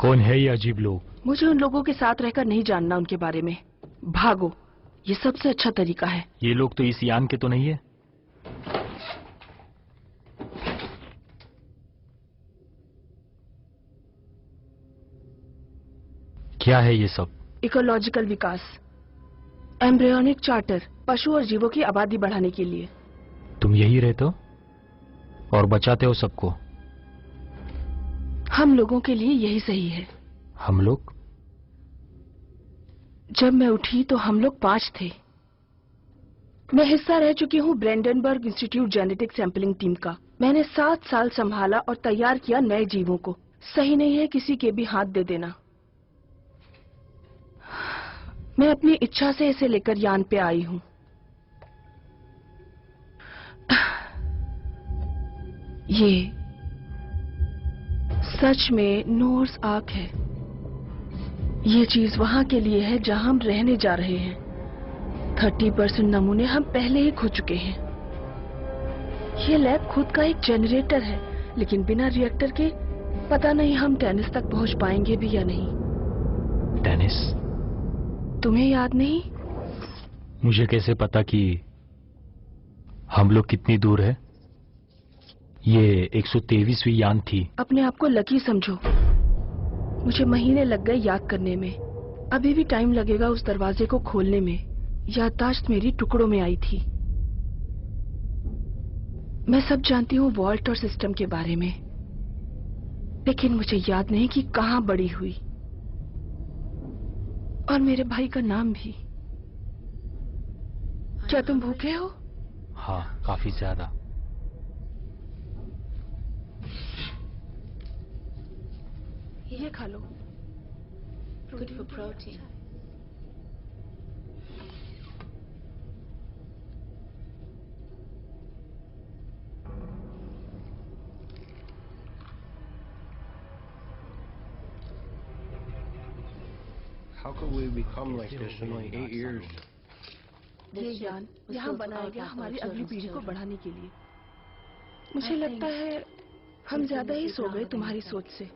कौन है ये अजीब लोग? मुझे उन लोगों के साथ रहकर नहीं जानना उनके बारे में। भागो, ये सबसे अच्छा तरीका है। ये लोग तो इस यान के तो नहीं है? क्या है ये सब? इकोलॉजिकल विकास, एम्ब्रियोनिक चार्टर, पशु और जीवों की आबादी बढ़ाने के लिए। तुम यही रहते हो और बचाते हो सबको? हम लोगों के लिए यही सही है। हम लोग? जब मैं उठी तो हम लोग 5 थे। मैं हिस्सा रह चुकी हूँ ब्रेंडनबर्ग इंस्टीट्यूट जेनेटिक सैंपलिंग टीम का। मैंने 7 साल संभाला और तैयार किया नए जीवों को। सही नहीं है किसी के भी हाथ दे देना। मैं अपनी इच्छा से इसे लेकर यान पे आई हूँ। ये सच में नोर्स आर्क है। ये चीज वहां के लिए है जहां हम रहने जा रहे हैं। 30% नमूने हम पहले ही खो चुके हैं। ये लैब खुद का एक जनरेटर है, लेकिन बिना रिएक्टर के पता नहीं हम टेनिस तक पहुंच पाएंगे भी या नहीं। टेनिस? तुम्हें याद नहीं? मुझे कैसे पता कि हम लोग कितनी दूर है? ये 123वीं यान थी। अपने आप को लकी समझो। मुझे महीने लग गए याद करने में। अभी भी टाइम लगेगा उस दरवाजे को खोलने में। याददाश्त मेरी टुकड़ों में आई थी। मैं सब जानती हूँ वॉल्ट और सिस्टम के बारे में, लेकिन मुझे याद नहीं कि कहाँ बड़ी हुई। और मेरे भाई का नाम भी। क्या तुम भूखे हो? हाँ, काफी ज्यादा। ये खा लो। Good for protein. How could we become like this in like 8 years? ये यान यहाँ बनाया गया हमारी अगली पीढ़ी को बढ़ाने के लिए। मुझे लगता है हम ज्यादा ही सो गए तुम्हारी सोच से।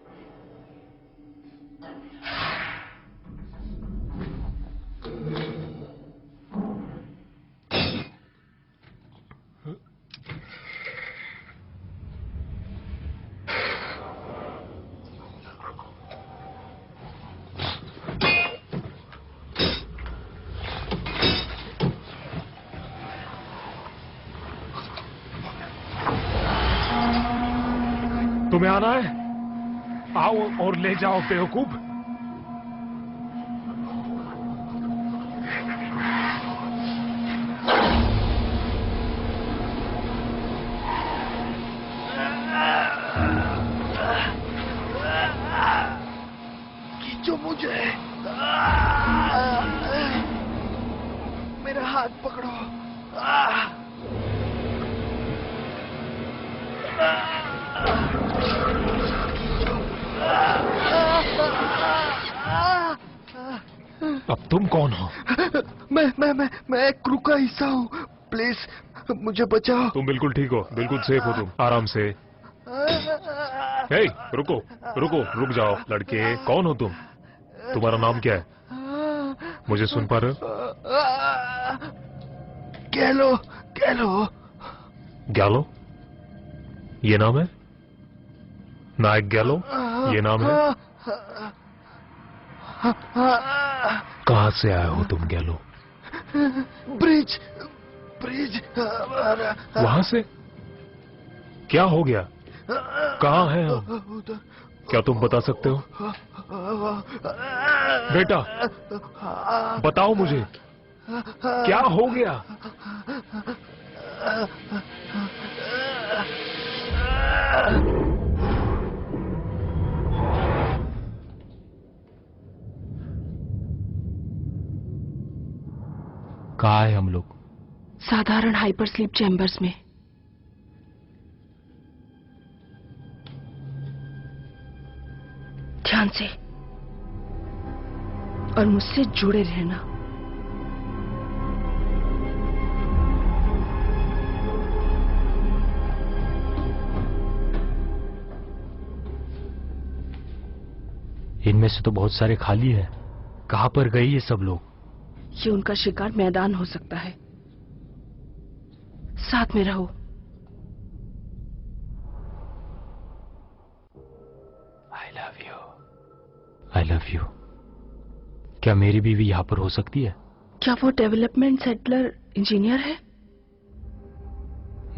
तुम्हें आना है? आओ और ले जाओ बेवकूफ। खींचो मुझे, मेरा हाथ पकड़ो। अब तुम कौन हो? मैं एक क्रू का हिस्सा हूँ। प्लीज मुझे बचाओ। तुम बिल्कुल ठीक हो, बिल्कुल सेफ हो तुम, आराम से। हे, रुको रुको, रुक जाओ लड़के। कौन हो तुम? तुम्हारा नाम क्या है? मुझे सुन पा रहे हो? गैलो। गैलो। गैलो? ये नाम है? नायक गैलो ये नाम है? कहां से आए हो तुम गैलो? ब्रिज। वहां से? क्या हो गया? कहां हैं हम? क्या तुम बता सकते हो? बेटा बताओ मुझे, क्या हो गया? कहाँ है हम लोग? साधारण हाइपर स्लीप चैम्बर्स में। ध्यान से और मुझसे जुड़े रहना। इनमें से तो बहुत सारे खाली हैं। कहां पर गए ये सब लोग? ये उनका शिकार मैदान हो सकता है। साथ में रहो। I love you. क्या मेरी बीवी यहां पर हो सकती है? क्या वो डेवलपमेंट सेटलर इंजीनियर है?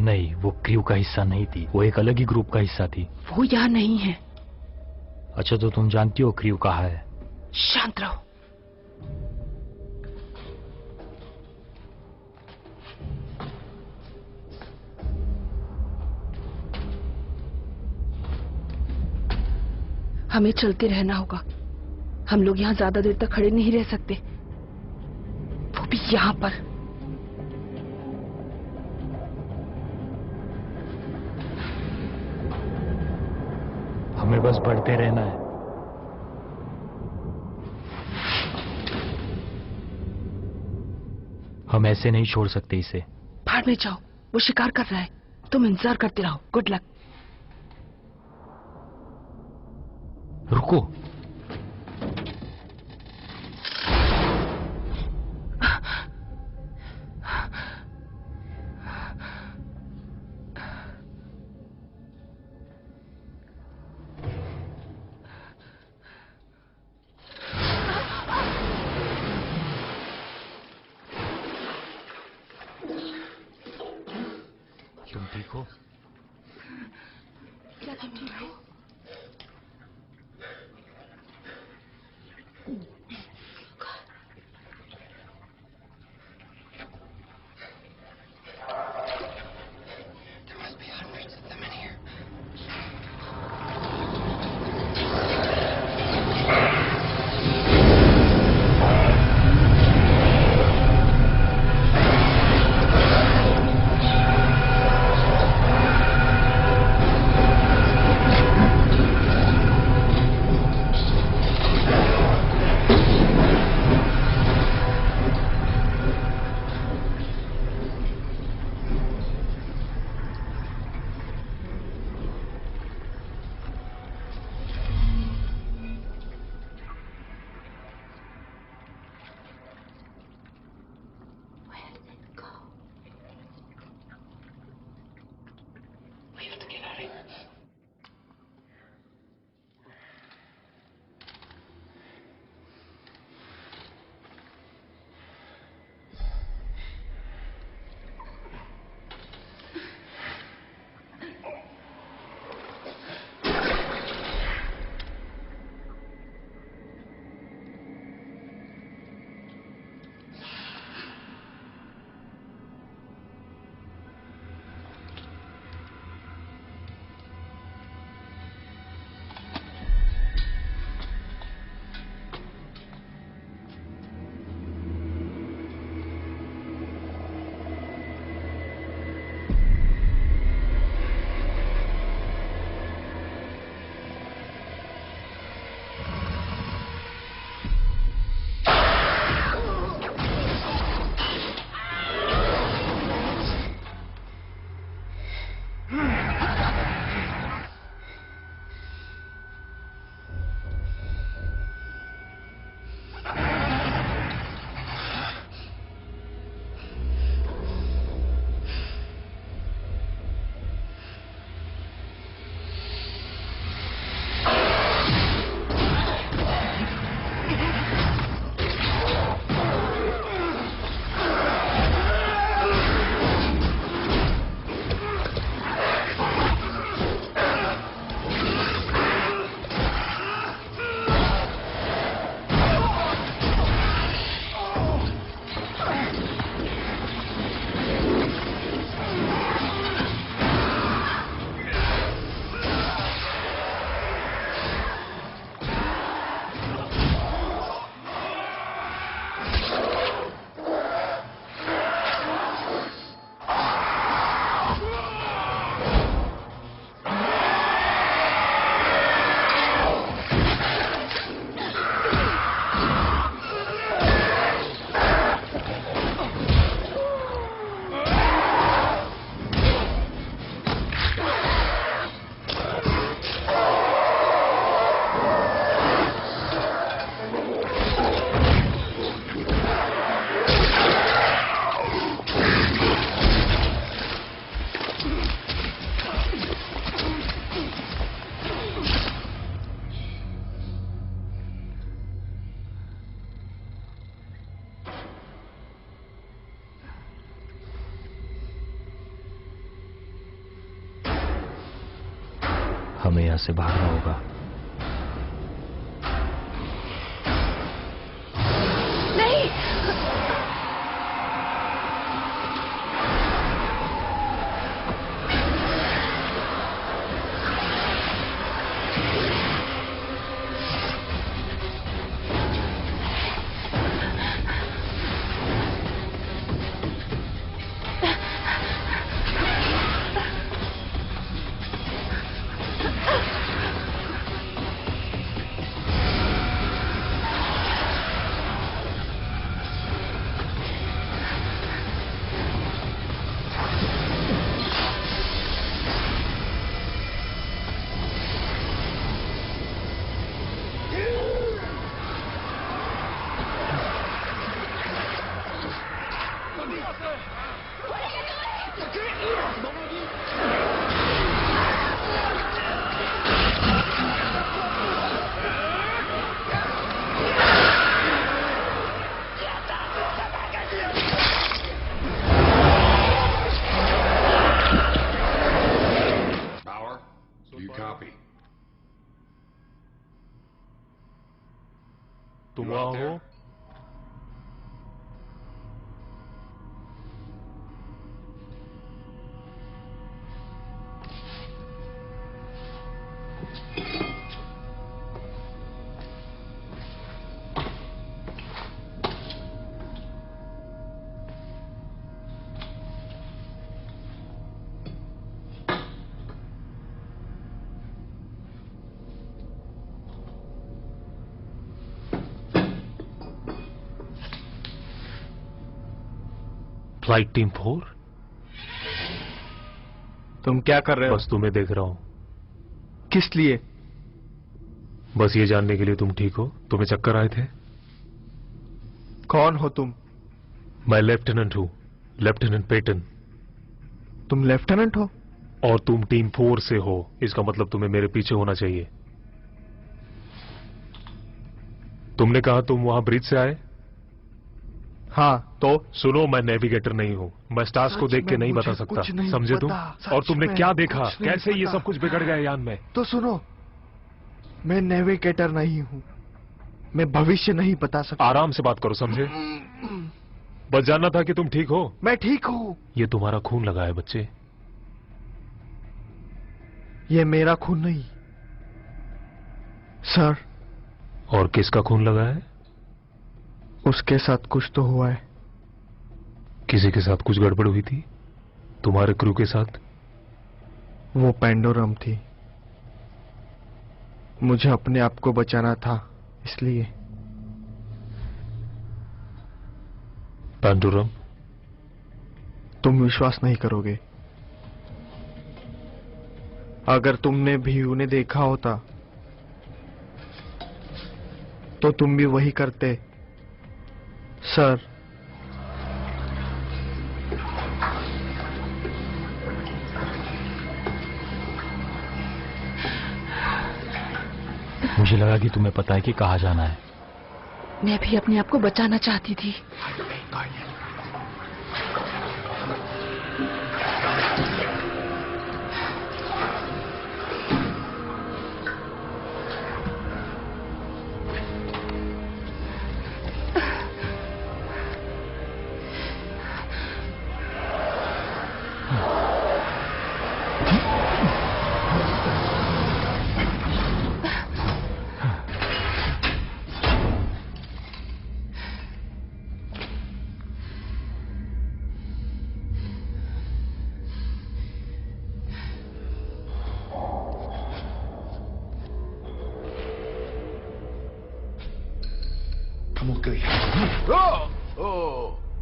नहीं, वो क्रू का हिस्सा नहीं थी, वो एक अलग ही ग्रुप का हिस्सा थी। वो यहाँ नहीं है। अच्छा, तो तुम जानती हो क्रू कहाँ है? शांत रहो। हमें चलते रहना होगा। हम लोग यहाँ ज्यादा देर तक खड़े नहीं रह सकते, वो भी यहाँ पर। हमें बस बढ़ते रहना है। हम ऐसे नहीं छोड़ सकते इसे। भाड़ में जाओ, वो शिकार कर रहा है। तुम इंतजार करते रहो। Good luck. रुको। तुम ठीक हो? क्या तुम ठीक हो? हमें यहां से भागना होगा। नहीं, तुम वहां हो? Flight team 4? तुम क्या कर रहे हो? बस तुम्हें देख रहा हूं। किस लिए? बस ये जानने के लिए तुम ठीक हो। तुम्हें चक्कर आए थे? कौन हो तुम? मैं लेफ्टिनेंट हूं, लेफ्टिनेंट पेटन। तुम लेफ्टिनेंट हो? और तुम टीम 4 से हो, इसका मतलब तुम्हें मेरे पीछे होना चाहिए। तुमने कहा तुम वहां ब्रिज से आए? हाँ, तो? सुनो, मैं नेविगेटर नहीं हूं, मैं स्टार्स को देख के नहीं बता सकता, समझे तुम? और तुमने क्या देखा? कैसे ये सब कुछ बिगड़ गया यान में? तो सुनो, मैं नेविगेटर नहीं हूं, मैं भविष्य नहीं बता सकता। आराम से बात करो, समझे? बस जानना था कि तुम ठीक हो। मैं ठीक हूं। ये तुम्हारा खून लगा है बच्चे। ये मेरा खून नहीं सर। और किसका खून लगा है? उसके साथ कुछ तो हुआ है। किसी के साथ कुछ गड़बड़ हुई थी? तुम्हारे क्रू के साथ? वो पेंडोरम थी, मुझे अपने आप को बचाना था, इसलिए। पेंडोरम? तुम विश्वास नहीं करोगे, अगर तुमने भी उन्हें देखा होता तो तुम भी वही करते सर। मुझे लगा कि तुम्हें पता है कि कहाँ जाना है। मैं भी अपने आप को बचाना चाहती थी।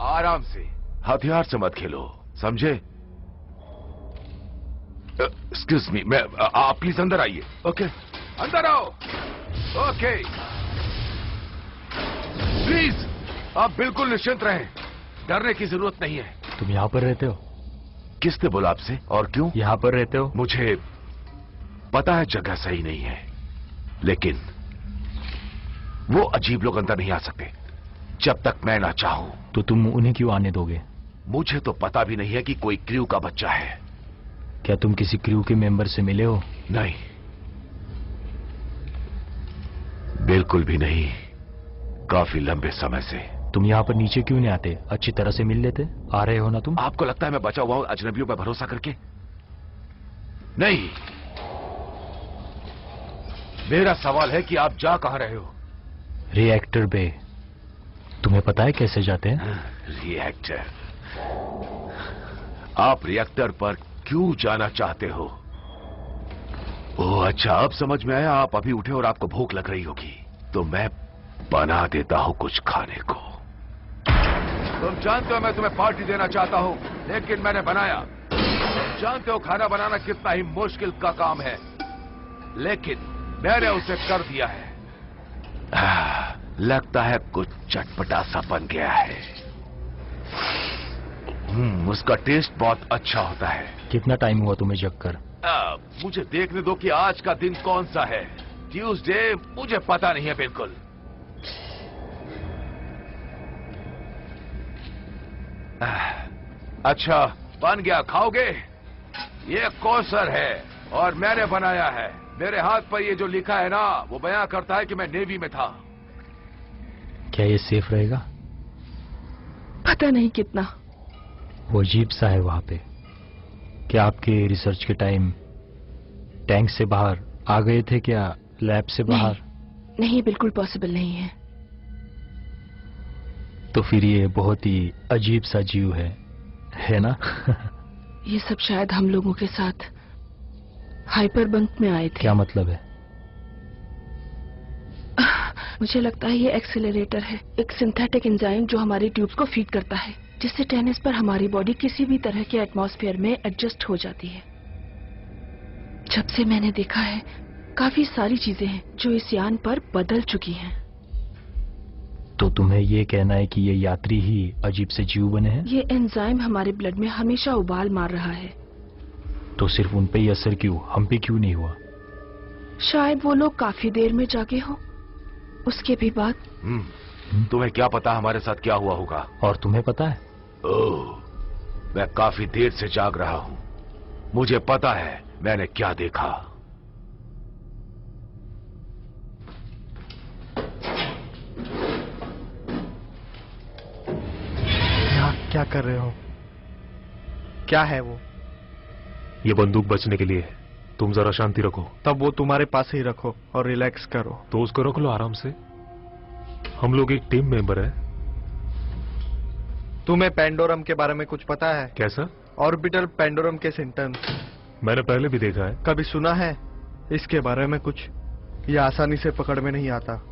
आराम से, हथियार से मत खेलो, समझे? एक्सक्यूज मी, मैं आप प्लीज अंदर आइए। ओके, अंदर आओ। ओके, प्लीज आप बिल्कुल निश्चिंत रहें, डरने की जरूरत नहीं है। तुम यहाँ पर रहते हो? किसने बोला आपसे और क्यों? यहाँ पर रहते हो? मुझे पता है जगह सही नहीं है, लेकिन वो अजीब लोग अंदर नहीं आ सकते जब तक मैं ना चाहूं। तो तुम उन्हें क्यों आने दोगे? मुझे तो पता भी नहीं है कि कोई क्रू का बच्चा है। क्या तुम किसी क्रू के मेंबर से मिले हो? नहीं, बिल्कुल भी नहीं, काफी लंबे समय से। तुम यहाँ पर नीचे क्यों नहीं आते? अच्छी तरह से मिल लेते। आ रहे हो ना तुम? आपको लगता है मैं बचा हुआ हूं अजनबियों पर भरोसा करके? नहीं। मेरा सवाल है कि आप जा कहां रहे हो? रिएक्टर बे। तुम्हें पता है कैसे जाते हैं? रिएक्टर? आप रिएक्टर पर क्यों जाना चाहते हो? ओह अच्छा, अब समझ में आया। आप अभी उठे और आपको भूख लग रही होगी, तो मैं बना देता हूं कुछ खाने को। तुम जानते हो मैं तुम्हें पार्टी देना चाहता हूं, लेकिन मैंने बनाया। तुम जानते हो खाना बनाना कितना ही मुश्किल का काम है, लेकिन मैंने उसे कर दिया है। लगता है कुछ चटपटा सा बन गया है। उसका टेस्ट बहुत अच्छा होता है। कितना टाइम हुआ तुम्हें जग कर? मुझे देखने दो कि आज का दिन कौन सा है। ट्यूसडे? मुझे पता नहीं है बिल्कुल। अच्छा, बन गया, खाओगे? ये कौसर है और मैंने बनाया है। मेरे हाथ पर ये जो लिखा है ना, वो बयां करता है कि मैं नेवी में था। क्या ये सेफ रहेगा? पता नहीं कितना। वो अजीब सा है वहां पे। क्या आपके रिसर्च के टाइम टैंक से बाहर आ गए थे? क्या लैब से बाहर? नहीं, बिल्कुल पॉसिबल नहीं है। तो फिर ये बहुत ही अजीब सा जीव है ना? ये सब शायद हम लोगों के साथ हाइपरबंक में आए थे। क्या मतलब है? मुझे लगता है ये एक्सेलरेटर है, एक सिंथेटिक एंजाइम जो हमारी ट्यूब्स को फीड करता है, जिससे टेनिस पर हमारी बॉडी किसी भी तरह के एटमॉस्फेयर में एडजस्ट हो जाती है। जब से मैंने देखा है, काफी सारी चीजें हैं जो इस यान पर बदल चुकी हैं। तो तुम्हें ये कहना है कि ये यात्री ही अजीब से जीव बने हैं? ये एंजाइम हमारे ब्लड में हमेशा उबाल मार रहा है। तो सिर्फ उन पे ही असर क्यों, हम पे क्यों नहीं हुआ? शायद वो लोग काफी देर में जागे हो, उसके भी बाद। तुम्हें क्या पता हमारे साथ क्या हुआ होगा? और तुम्हें पता है? ओह, मैं काफी देर से जाग रहा हूं। मुझे पता है मैंने क्या देखा। क्या कर रहे हो? क्या है वो? ये बंदूक बचने के लिए है। तुम जरा शांति रखो। तब वो तुम्हारे पास ही रखो और रिलैक्स करो। तो उसको रख लो आराम से। हम लोग एक टीम मेंबर है। तुम्हें पेंडोरम के बारे में कुछ पता है? कैसा? ऑर्बिटल पेंडोरम के सिम्टम्स मैंने पहले भी देखा है। कभी सुना है इसके बारे में कुछ? ये आसानी से पकड़ में नहीं आता।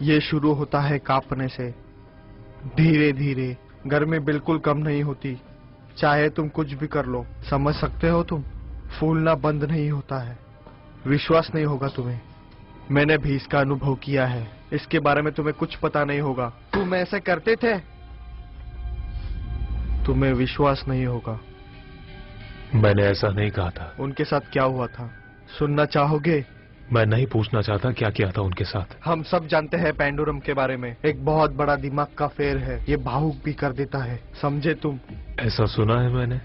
ये शुरू होता है कांपने से, धीरे धीरे। गर्मी बिल्कुल कम नहीं होती, चाहे तुम कुछ भी कर लो। समझ सकते हो तुम? फूलना बंद नहीं होता है। विश्वास नहीं होगा तुम्हें, मैंने भी इसका अनुभव किया है। इसके बारे में तुम्हें कुछ पता नहीं होगा। तुम ऐसे करते थे, तुम्हें विश्वास नहीं होगा। मैंने ऐसा नहीं कहा था। उनके साथ क्या हुआ था सुनना चाहोगे? मैं नहीं पूछना चाहता क्या किया था उनके साथ। हम सब जानते हैं पेंडोरम के बारे में। एक बहुत बड़ा दिमाग का फेर है, ये भावुक भी कर देता है, समझे तुम? ऐसा सुना है मैंने।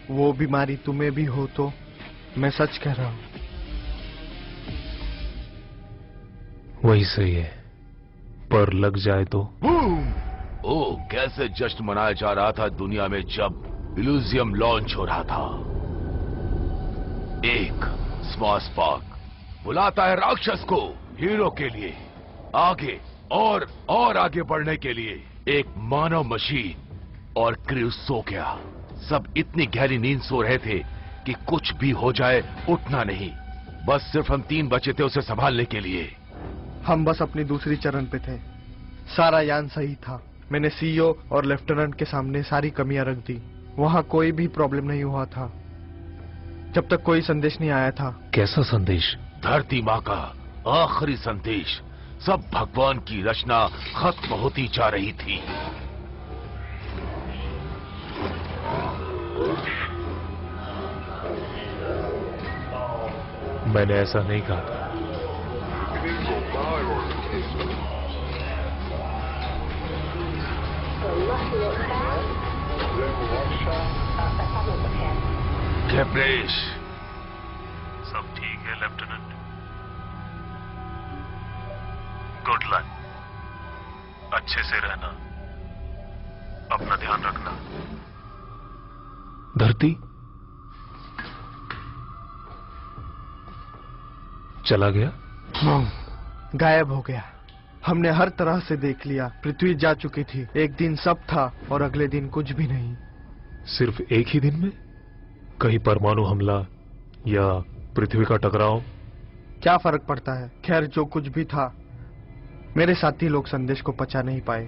वो बीमारी तुम्हें भी हो तो? मैं सच कह रहा हूँ। वही सही है, पर लग जाए तो? ओह, कैसे जश्न मनाया जा रहा था दुनिया में जब इल्यूजियम लॉन्च हो रहा था। एक स्मॉल स्पार्क बुलाता है राक्षस को हीरो के लिए आगे और आगे बढ़ने के लिए। एक मानव मशीन और क्रू सो गया। सब इतनी गहरी नींद सो रहे थे कि कुछ भी हो जाए उठना नहीं। बस सिर्फ हम 3 बचे थे उसे संभालने के लिए। हम बस अपनी दूसरी चरण पे थे। सारा यान सही था। मैंने सीईओ और लेफ्टिनेंट के सामने सारी कमियां रख दी। वहां कोई भी प्रॉब्लम नहीं हुआ था जब तक कोई संदेश नहीं आया था। कैसा संदेश? धरती माँ का आखिरी संदेश। सब भगवान की रचना खत्म होती जा रही थी। मैंने ऐसा नहीं कहा था। कैप्रेश, सब ठीक है लेफ्टिनेंट? अच्छे से रहना, अपना ध्यान रखना। धरती चला गया? गायब हो गया। हमने हर तरह से देख लिया। पृथ्वी जा चुकी थी, एक दिन सब था और अगले दिन कुछ भी नहीं। सिर्फ एक ही दिन में? कहीं परमाणु हमला या पृथ्वी का टकराव? क्या फर्क पड़ता है। खैर, जो कुछ भी था, मेरे साथी लोग संदेश को पचा नहीं पाए।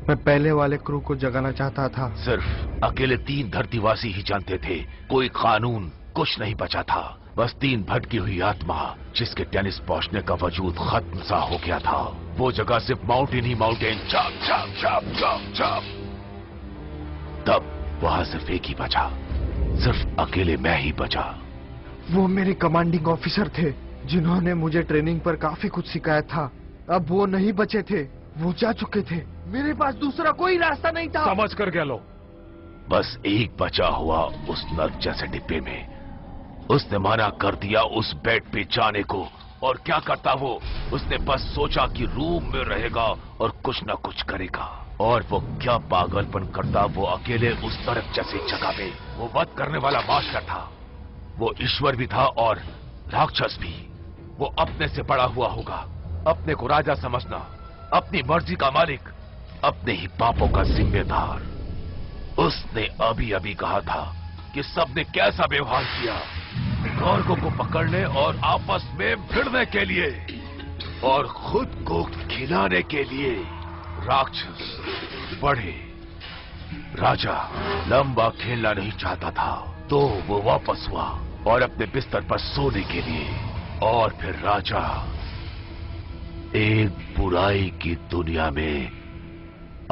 मैं पहले वाले क्रू को जगाना चाहता था। सिर्फ अकेले 3 धरतीवासी ही जानते थे, कोई कानून, कुछ नहीं बचा था। बस 3 भटकी हुई आत्मा, जिसके टेनिस पहुंचने का वजूद खत्म सा हो गया था। वो जगह सिर्फ माउंटेन ही माउंटेन, चाप चाप चाप चाप चाप। तब वहां सिर्फ एक ही बचा, सिर्फ अकेले मैं ही बचा। वो मेरे कमांडिंग ऑफिसर थे, जिन्होंने मुझे ट्रेनिंग पर काफी कुछ सिखाया था। अब वो नहीं बचे थे, वो जा चुके थे। मेरे पास दूसरा कोई रास्ता नहीं था। समझ कर गया लो। बस एक बचा हुआ उस नर्क जैसे डिब्बे में। उसने मना कर दिया उस बेड पे जाने को। और क्या करता वो? उसने बस सोचा कि रूम में रहेगा और कुछ ना कुछ करेगा। और वो क्या पागलपन करता, वो अकेले उस नरक जैसी जगह पे। वो वध करने वाला मास्टर था, वो ईश्वर भी था और राक्षस भी। वो अपने से बड़ा हुआ होगा, अपने को राजा समझना, अपनी मर्जी का मालिक, अपने ही पापों का जिम्मेदार। उसने अभी अभी कहा था कि सबने कैसा व्यवहार किया, गौरवों को पकड़ने और आपस में भिड़ने के लिए और खुद को खिलाने के लिए। राक्षस बड़े राजा लंबा खेलना नहीं चाहता था, तो वो वापस हुआ और अपने बिस्तर पर सोने के लिए। और फिर राजा एक बुराई की दुनिया में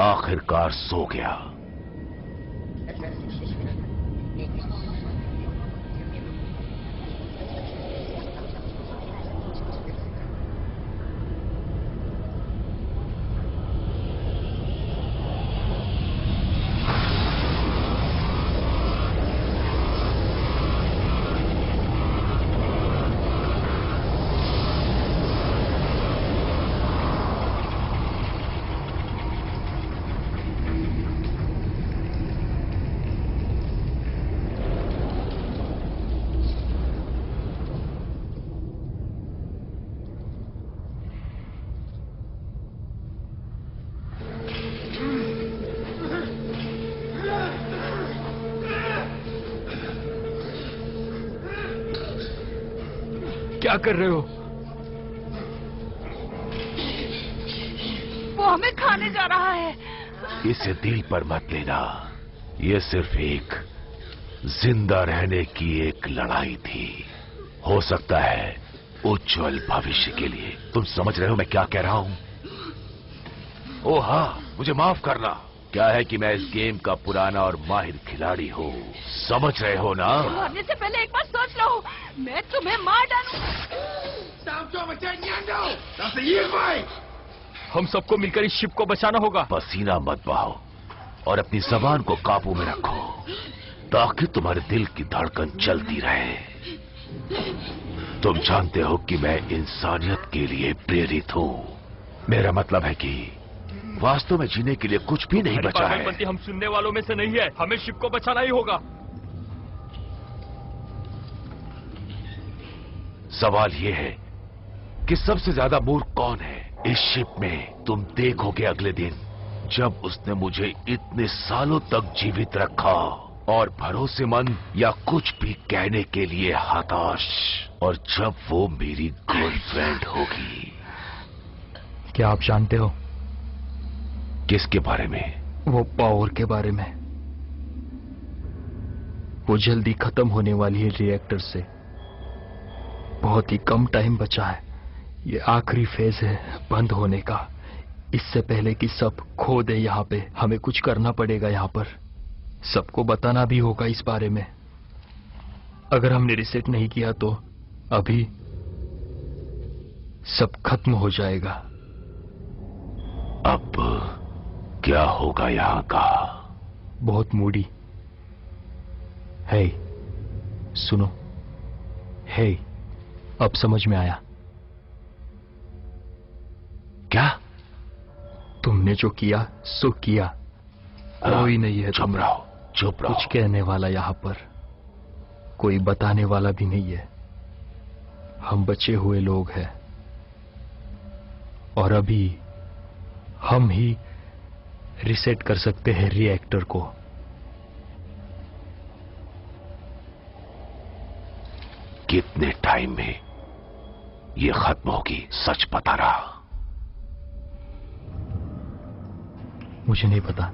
आखिरकार सो गया। क्या कर रहे हो? वो हमें खाने जा रहा है। इसे दिल पर मत लेना, ये सिर्फ एक जिंदा रहने की एक लड़ाई थी। हो सकता है उज्जवल भविष्य के लिए। तुम समझ रहे हो मैं क्या कह रहा हूं? ओ हाँ, मुझे माफ करना। क्या है कि मैं इस गेम का पुराना और माहिर खिलाड़ी हूँ, समझ रहे हो ना? मरने से पहले एक बार सोच लो, मैं तुम्हें मार डालूं। हम सबको मिलकर इस शिप को बचाना होगा। पसीना मत बहाओ और अपनी जबान को काबू में रखो, ताकि तुम्हारे दिल की धड़कन चलती रहे। तुम जानते हो कि मैं इंसानियत के लिए प्रेरित हूँ। मेरा मतलब है कि वास्तव में जीने के लिए कुछ भी नहीं बचा है। हम सुनने वालों में से नहीं है, हमें शिप को बचाना ही होगा। सवाल ये है कि सबसे ज्यादा मूर्ख कौन है इस शिप में? तुम देखोगे अगले दिन, जब उसने मुझे इतने सालों तक जीवित रखा और भरोसेमंद या कुछ भी कहने के लिए हताश, और जब वो मेरी गर्लफ्रेंड होगी। क्या आप जानते हो? किसके बारे में? वो पावर के बारे में। वो जल्दी खत्म होने वाली है रिएक्टर से। बहुत ही कम टाइम बचा है। ये आखिरी फेज है बंद होने का। इससे पहले कि सब खो दे यहाँ पे, हमें कुछ करना पड़ेगा। यहाँ पर सबको बताना भी होगा इस बारे में। अगर हमने रिसेट नहीं किया तो अभी सब खत्म हो जाएगा। अब क्या होगा यहाँ का? बहुत मूडी है। सुनो, है, अब समझ में आया। क्या? तुमने जो किया सो किया। कोई नहीं है चुप रहो, चुप रहो। कुछ कहने वाला यहाँ पर, कोई बताने वाला भी नहीं है। हम बचे हुए लोग हैं और अभी हम ही रिसेट कर सकते हैं रिएक्टर को। कितने टाइम में ये खत्म होगी, सच बता रहा। मुझे नहीं पता।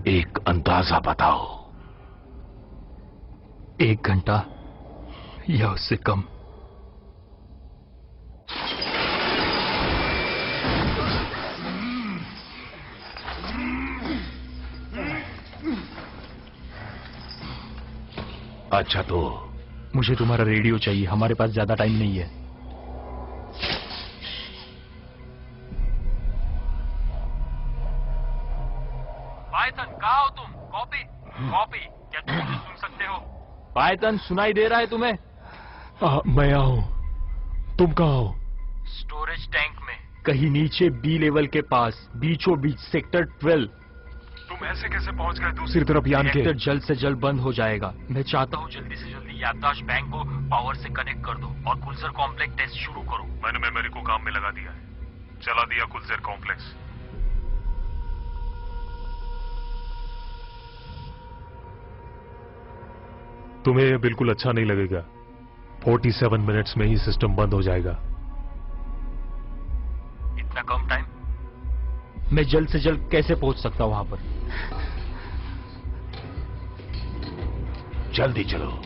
एक अंदाजा बताओ। 1 घंटा या उससे कम। अच्छा तो मुझे तुम्हारा रेडियो चाहिए, हमारे पास ज्यादा टाइम नहीं है। पायथन कहाँ हो तुम? कॉपी कॉपी, क्या तुम मुझे सुन सकते हो? पायथन सुनाई दे रहा है तुम्हें? मैं यहाँ हूँ, तुम कहाँ हो? स्टोरेज टैंक में, कहीं नीचे बी लेवल के पास, बीचों बीच सेक्टर 12। तुम ऐसे कैसे पहुंच गए दूसरी तरफ यान के? रिएक्टर जल्द से जल्द बंद हो जाएगा। मैं चाहता हूँ जल्दी से जल्दी याददाश्त बैंक को पावर से कनेक्ट कर दो और कुलसर कॉम्प्लेक्स टेस्ट शुरू करो। मैंने मेमोरी को काम में लगा दिया है, चला दिया कुलसर कॉम्प्लेक्स। तुम्हें यह बिल्कुल अच्छा नहीं लगेगा। 47 मिनट्स में ही सिस्टम बंद हो जाएगा। इतना कम टाइम? मैं जल्द से जल्द कैसे पहुंच सकता हूं वहां पर? जल्दी चलो।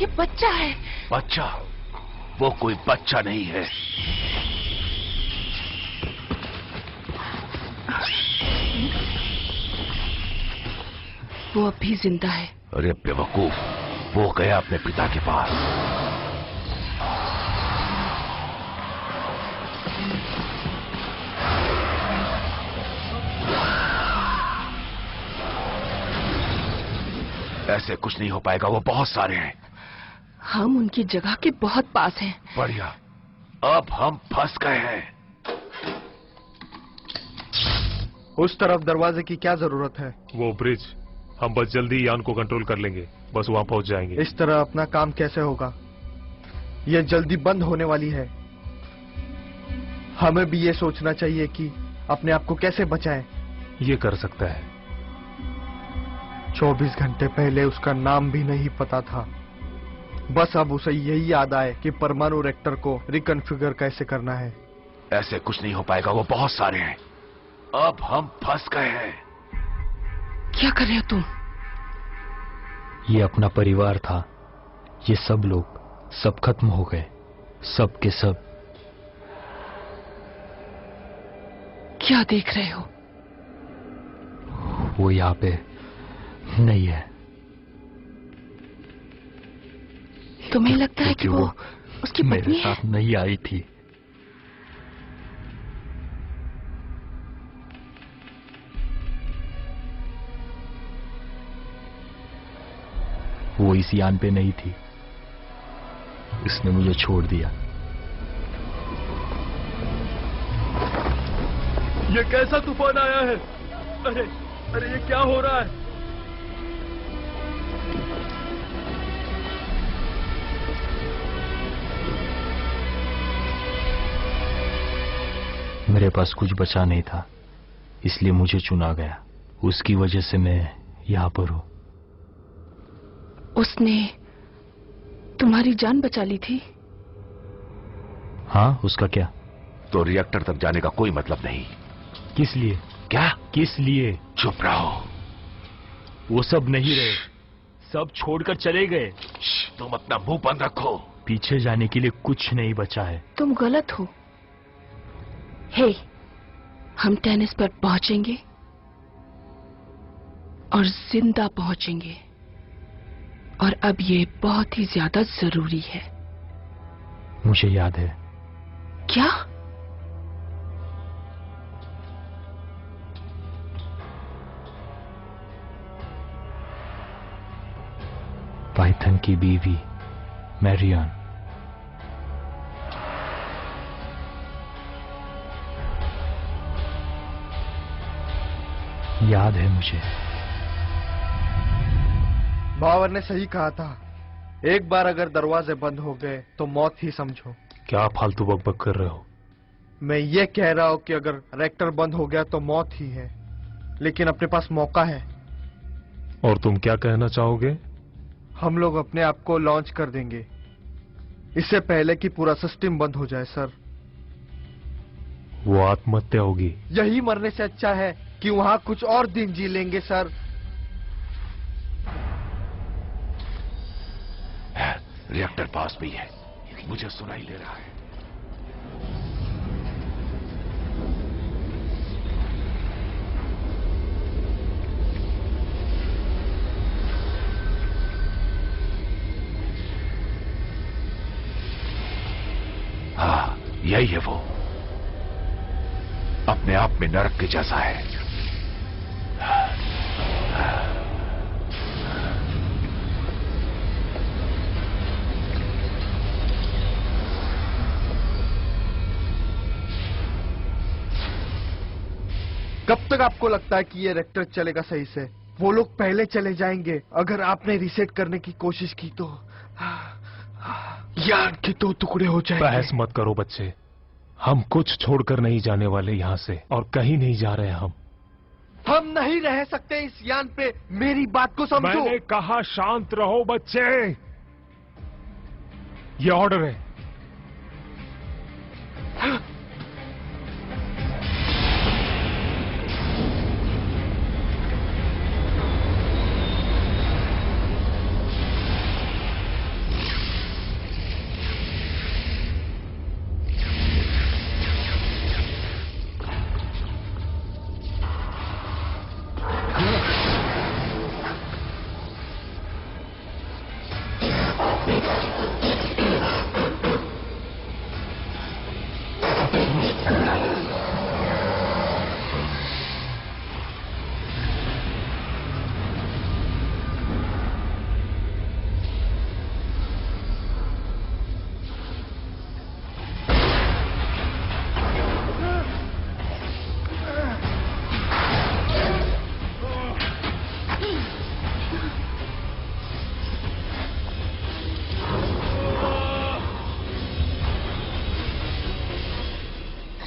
ये बच्चा है। बच्चा? वो कोई बच्चा नहीं है। वो अब भी जिंदा है। अरे बेवकूफ, वो गया अपने पिता के पास। ऐसे कुछ नहीं हो पाएगा, वो बहुत सारे हैं। हम उनकी जगह के बहुत पास हैं। बढ़िया, अब हम फंस गए हैं। उस तरफ दरवाजे की क्या जरूरत है? वो ब्रिज, हम बस जल्दी यान को कंट्रोल कर लेंगे, बस वहां पहुंच जाएंगे। इस तरह अपना काम कैसे होगा? यह जल्दी बंद होने वाली है। हमें भी ये सोचना चाहिए कि अपने आप को कैसे बचाएं। ये कर सकता है। 24 घंटे पहले उसका नाम भी नहीं पता था। बस अब उसे यही याद आए कि परमाणु रिएक्टर को रिकॉन्फ़िगर कैसे करना है। ऐसे कुछ नहीं हो पाएगा, वो बहुत सारे हैं। अब हम फंस गए हैं। क्या कर रहे हो तुम? ये अपना परिवार था। ये सब लोग सब खत्म हो गए, सब के सब। क्या देख रहे हो? वो यहाँ पे नहीं है। तुम्हें लगता है कि वो उसकी मेरे पत्नी है? साथ नहीं आई थी। वो इस यान पे नहीं थी, इसने मुझे छोड़ दिया। ये कैसा तूफान आया है? अरे अरे, ये क्या हो रहा है? मेरे पास कुछ बचा नहीं था, इसलिए मुझे चुना गया। उसकी वजह से मैं यहाँ पर हूँ। उसने तुम्हारी जान बचा ली थी? हाँ, उसका क्या? तो रिएक्टर तक जाने का कोई मतलब नहीं। किस लिए? क्या? किस लिए? चुप रहो। वो सब नहीं रहे, सब छोड़कर चले गए। तुम अपना मुंह बंद रखो। पीछे जाने के लिए कुछ नहीं बचा है। तुम गलत हो। हे, हम टेनिस पर पहुंचेंगे और जिंदा पहुंचेंगे। और अब ये बहुत ही ज्यादा जरूरी है। मुझे याद है। क्या? पाइथन की बीवी मैरियन। याद है मुझे। बावर ने सही कहा था, एक बार अगर दरवाजे बंद हो गए तो मौत ही समझो। क्या फालतू बकबक कर रहे हो? मैं ये कह रहा हूं कि अगर रिएक्टर बंद हो गया तो मौत ही है, लेकिन अपने पास मौका है। और तुम क्या कहना चाहोगे? हम लोग अपने आप को लॉन्च कर देंगे, इससे पहले कि पूरा सिस्टम बंद हो जाए सर। वो आत्महत्या होगी। यही मरने से अच्छा है कि वहां कुछ और दिन जी लेंगे सर। रिएक्टर पास में ही है, मुझे सुनाई दे रहा है। हाँ, यही है वो। अपने आप में नरक के जैसा है। कब तक आपको लगता है कि ये रिएक्टर चलेगा सही से? वो लोग पहले चले जाएंगे अगर आपने रीसेट करने की कोशिश की तो यार के दो टुकड़े हो जाएंगे। बहस मत करो बच्चे, हम कुछ छोड़कर नहीं जाने वाले यहाँ से, और कहीं नहीं जा रहे हम नहीं रह सकते इस यान पे। मेरी बात को समझो। मैंने कहा शांत रहो बच्चे। ये ऑर्डर है।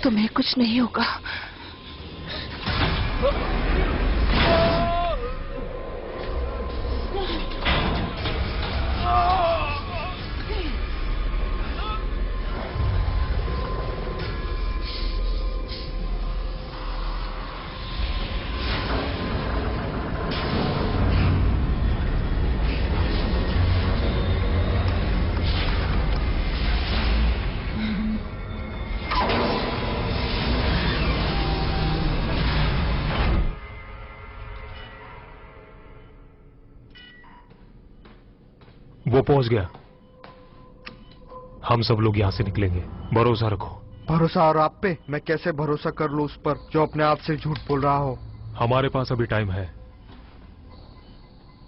तुम्हें कुछ नहीं होगा। वो पहुंच गया। हम सब लोग यहां से निकलेंगे, भरोसा रखो। भरोसा? और आप पे मैं कैसे भरोसा कर लूं उस पर जो अपने आप से झूठ बोल रहा हो? हमारे पास अभी टाइम है।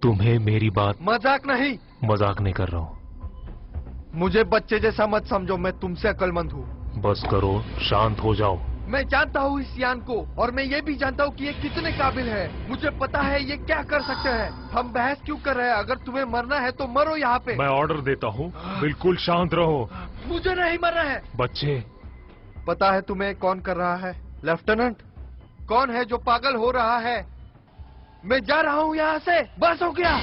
तुम्हें मेरी बात मजाक नहीं। मजाक नहीं कर रहा हूं। मुझे बच्चे जैसा मत समझो, मैं तुमसे अक्लमंद हूँ। बस करो, शांत हो जाओ। मैं जानता हूँ इस यान को, और मैं ये भी जानता हूँ कि ये कितने काबिल है। मुझे पता है ये क्या कर सकते हैं। हम बहस क्यों कर रहे हैं? अगर तुम्हें मरना है तो मरो यहाँ पे। मैं ऑर्डर देता हूँ, बिल्कुल शांत रहो। मुझे नहीं मरना है। बच्चे, पता है तुम्हें कौन कर रहा है? लेफ्टिनेंट, कौन है जो पागल हो रहा है? मैं जा रहा हूँ यहाँ से, बस हो गया।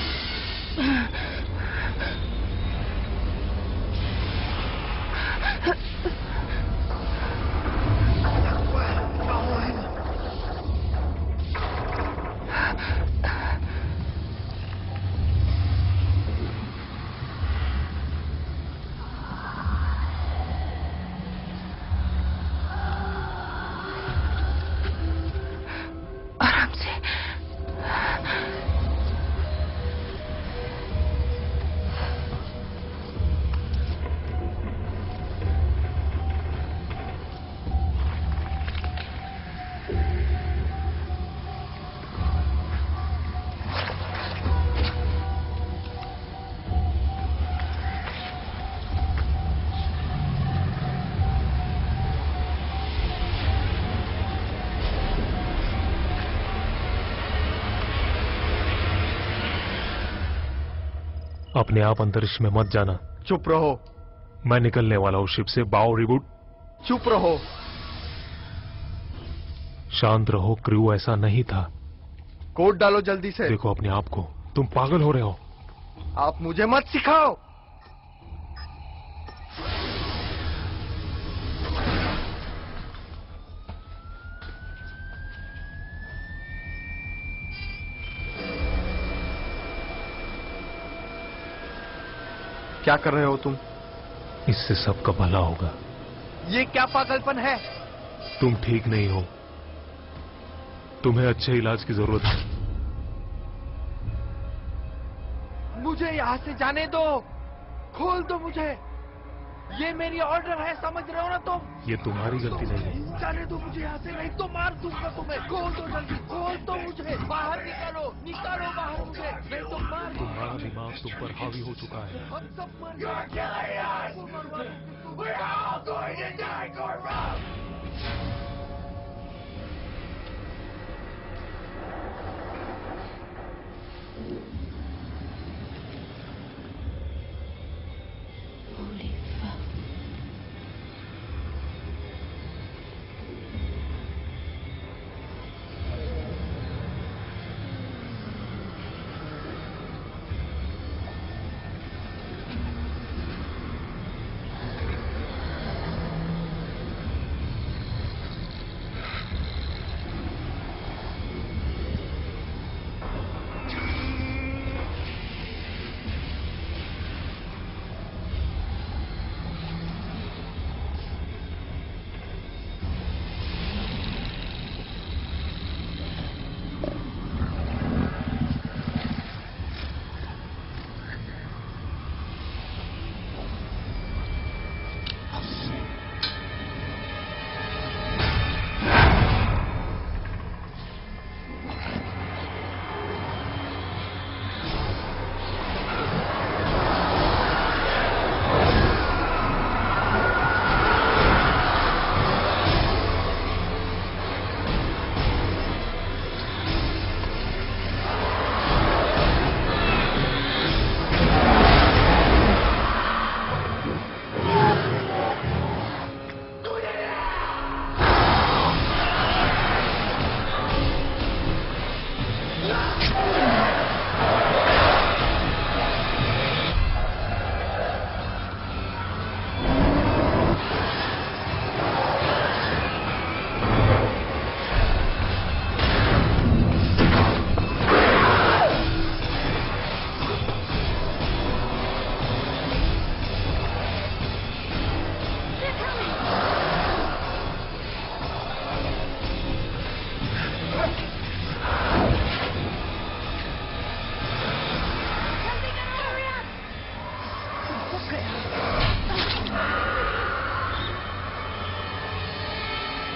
आराम से। अपने आप अंतरिक्ष में मत जाना। चुप रहो। मैं निकलने वाला हूं शिप से। बाओ रिबूट। चुप रहो। शांत रहो, क्रू ऐसा नहीं था। कोड डालो जल्दी से। देखो अपने आप को, तुम पागल हो रहे हो। आप मुझे मत सिखाओ। क्या कर रहे हो तुम? इससे सबका भला होगा। ये क्या पागलपन है? तुम ठीक नहीं हो, तुम्हें अच्छे इलाज की जरूरत है। मुझे यहाँ से जाने दो, खोल दो मुझे। ये मेरी ऑर्डर है, समझ रहे हो ना तुम? ये तुम्हारी गलती नहीं है। जाने दो मुझे यहाँ से, नहीं तो मार दूंगा तुम्हें। खोल दो जल्दी, खोल दो मुझे। बाहर निकालो, निकालो बाहर मुझे, नहीं तो मार। तुम्हारा दिमाग तुम पर हावी हो चुका है। हम सब मर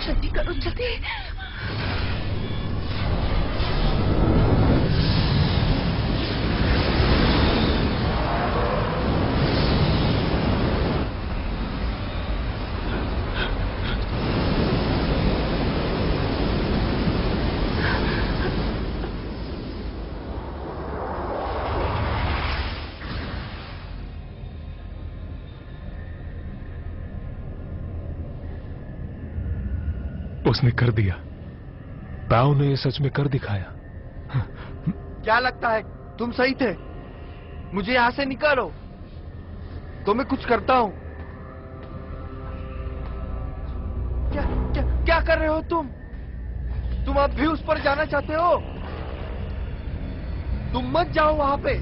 जल्दी करो, जल्दी। उसने कर दिया। बाओ ने ये सच में कर दिखाया। क्या लगता है तुम सही थे? मुझे यहां से निकालो तो मैं कुछ करता हूं। क्या कर रहे हो तुम? तुम अब भी उस पर जाना चाहते हो? तुम मत जाओ वहां पे।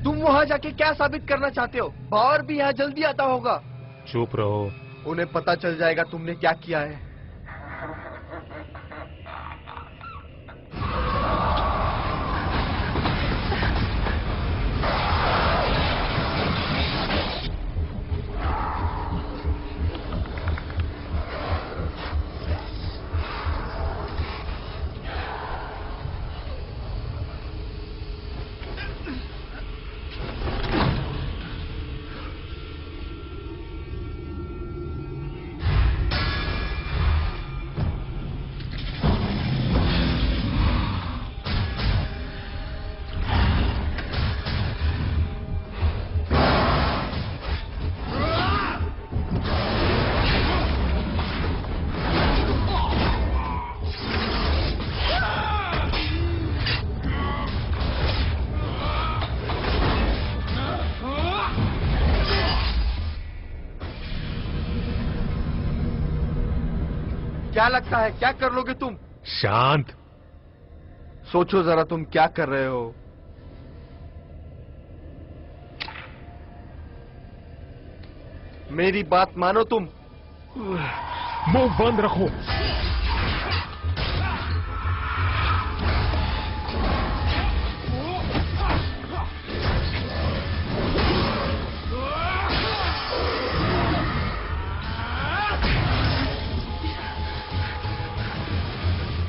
तुम वहां जाके क्या साबित करना चाहते हो? बावर भी यहाँ जल्दी आता होगा। चुप रहो। उन्हें पता चल जाएगा तुमने क्या किया है। क्या लगता है क्या कर लोगे तुम? शांत। सोचो जरा तुम क्या कर रहे हो। मेरी बात मानो तुम। मुंह बंद रखो।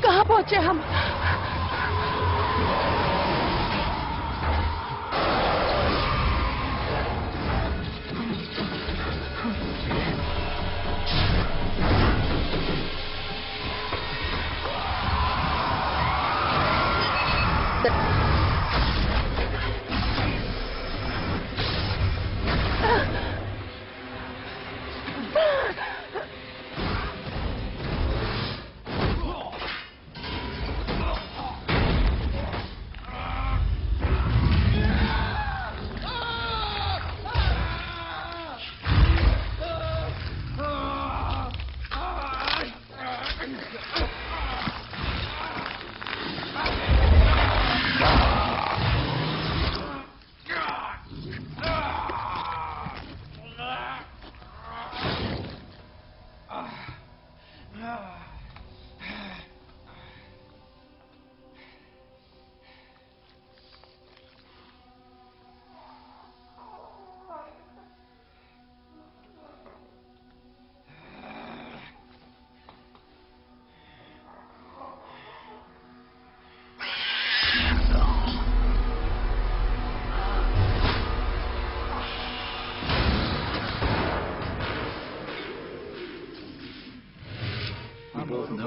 कहाँ पहुंचे हम?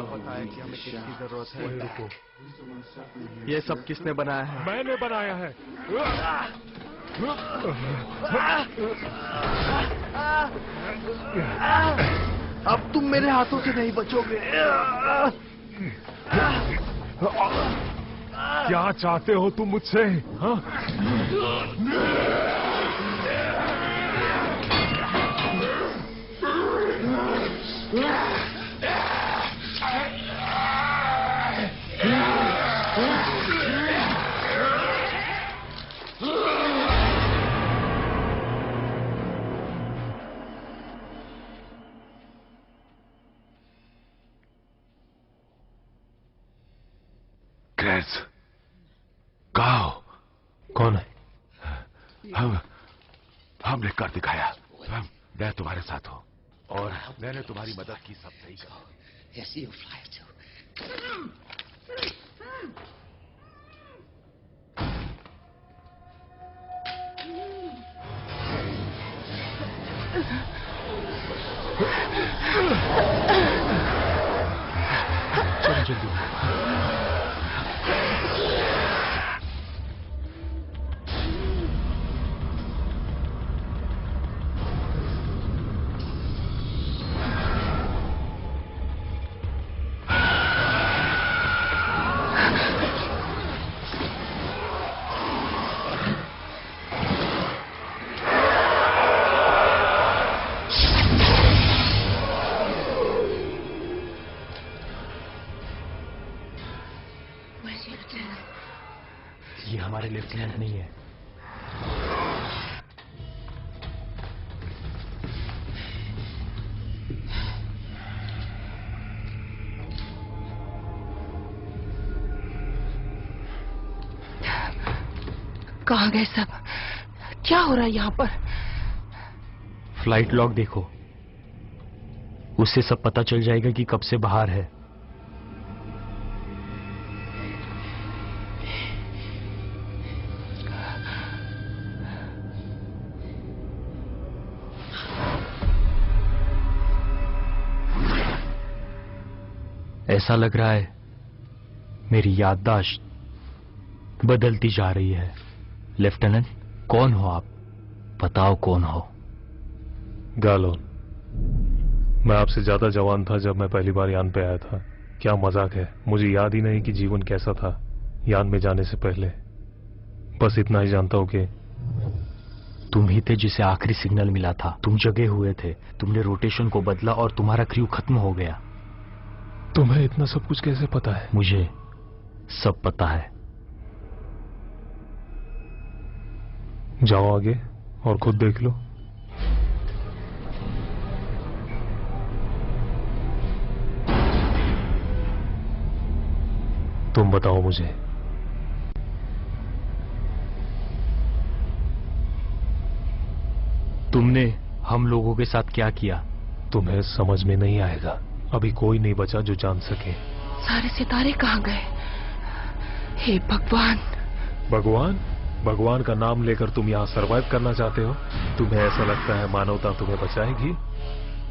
पता है कि हमें किसकी जरूरत है। रुको, ये सब किसने बनाया है? मैंने बनाया है। अब तुम मेरे हाथों से नहीं बचोगे। क्या चाहते हो तुम मुझसे? हाँ? ग्रेस, कहाँ हो? कौन है? हमने कर दिखाया। मैं तुम्हारे साथ हूँ और मैंने तुम्हारी मदद की। सब सही कहा। Yes, you fly too. चलो जल्दी। ये हमारे लेफ्टिनेंट नहीं है। कहाँ गए सब? क्या हो रहा है यहाँ पर? फ्लाइट लॉग देखो, उससे सब पता चल जाएगा कि कब से बाहर है। ऐसा लग रहा है मेरी याददाश्त बदलती जा रही है। लेफ्टिनेंट, कौन हो आप? बताओ कौन हो? गालोन। मैं आपसे ज्यादा जवान था जब मैं पहली बार यान पे आया था। क्या मजाक है, मुझे याद ही नहीं कि जीवन कैसा था यान में जाने से पहले। बस इतना ही जानता हूं कि तुम ही थे जिसे आखिरी सिग्नल मिला था। तुम जगे हुए थे, तुमने रोटेशन को बदला और तुम्हारा क्रू खत्म हो गया। तुम्हें इतना सब कुछ कैसे पता है? मुझे सब पता है। जाओ आगे और खुद देख लो। तुम बताओ मुझे, तुमने हम लोगों के साथ क्या किया? तुम्हें समझ में नहीं आएगा। अभी कोई नहीं बचा जो जान सके। सारे सितारे कहाँ गए? हे भगवान। भगवान? भगवान का नाम लेकर तुम यहाँ सरवाइव करना चाहते हो? तुम्हें ऐसा लगता है मानवता तुम्हें बचाएगी?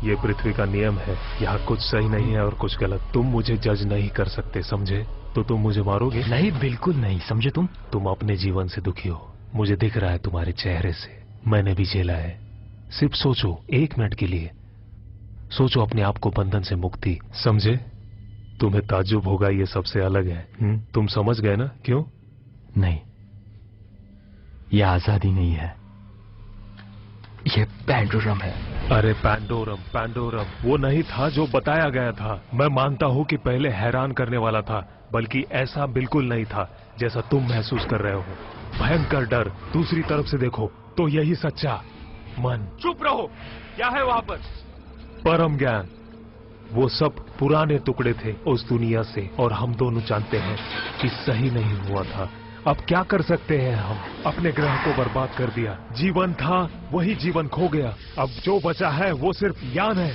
ये पृथ्वी का नियम है, यहाँ कुछ सही नहीं है और कुछ गलत। तुम मुझे जज नहीं कर सकते, समझे? तो तुम मुझे मारोगे? नहीं, बिल्कुल नहीं, समझे तुम? तुम अपने जीवन से दुखी हो, मुझे दिख रहा है तुम्हारे चेहरे से। मैंने भी झेला है। सिर्फ सोचो, 1 मिनट के लिए सोचो अपने आप को बंधन से मुक्ति, समझे? तुम्हें ताज्जुब होगा, ये सबसे अलग है। तुम समझ गए ना? क्यों? नहीं, ये आजादी नहीं है, ये पैंडोरम है। अरे पैंडोरम, पैंडोरम वो नहीं था जो बताया गया था। मैं मानता हूं कि पहले हैरान करने वाला था, बल्कि ऐसा बिल्कुल नहीं था जैसा तुम महसूस कर रहे हो। भयंकर डर। दूसरी तरफ से देखो तो यही सच्चा मन। चुप रहो। क्या है वहां पर? परम ज्ञान। वो सब पुराने टुकड़े थे उस दुनिया से, और हम दोनों जानते हैं कि सही नहीं हुआ था। अब क्या कर सकते हैं हम? अपने ग्रह को बर्बाद कर दिया। जीवन था, वही जीवन खो गया। अब जो बचा है वो सिर्फ यान है।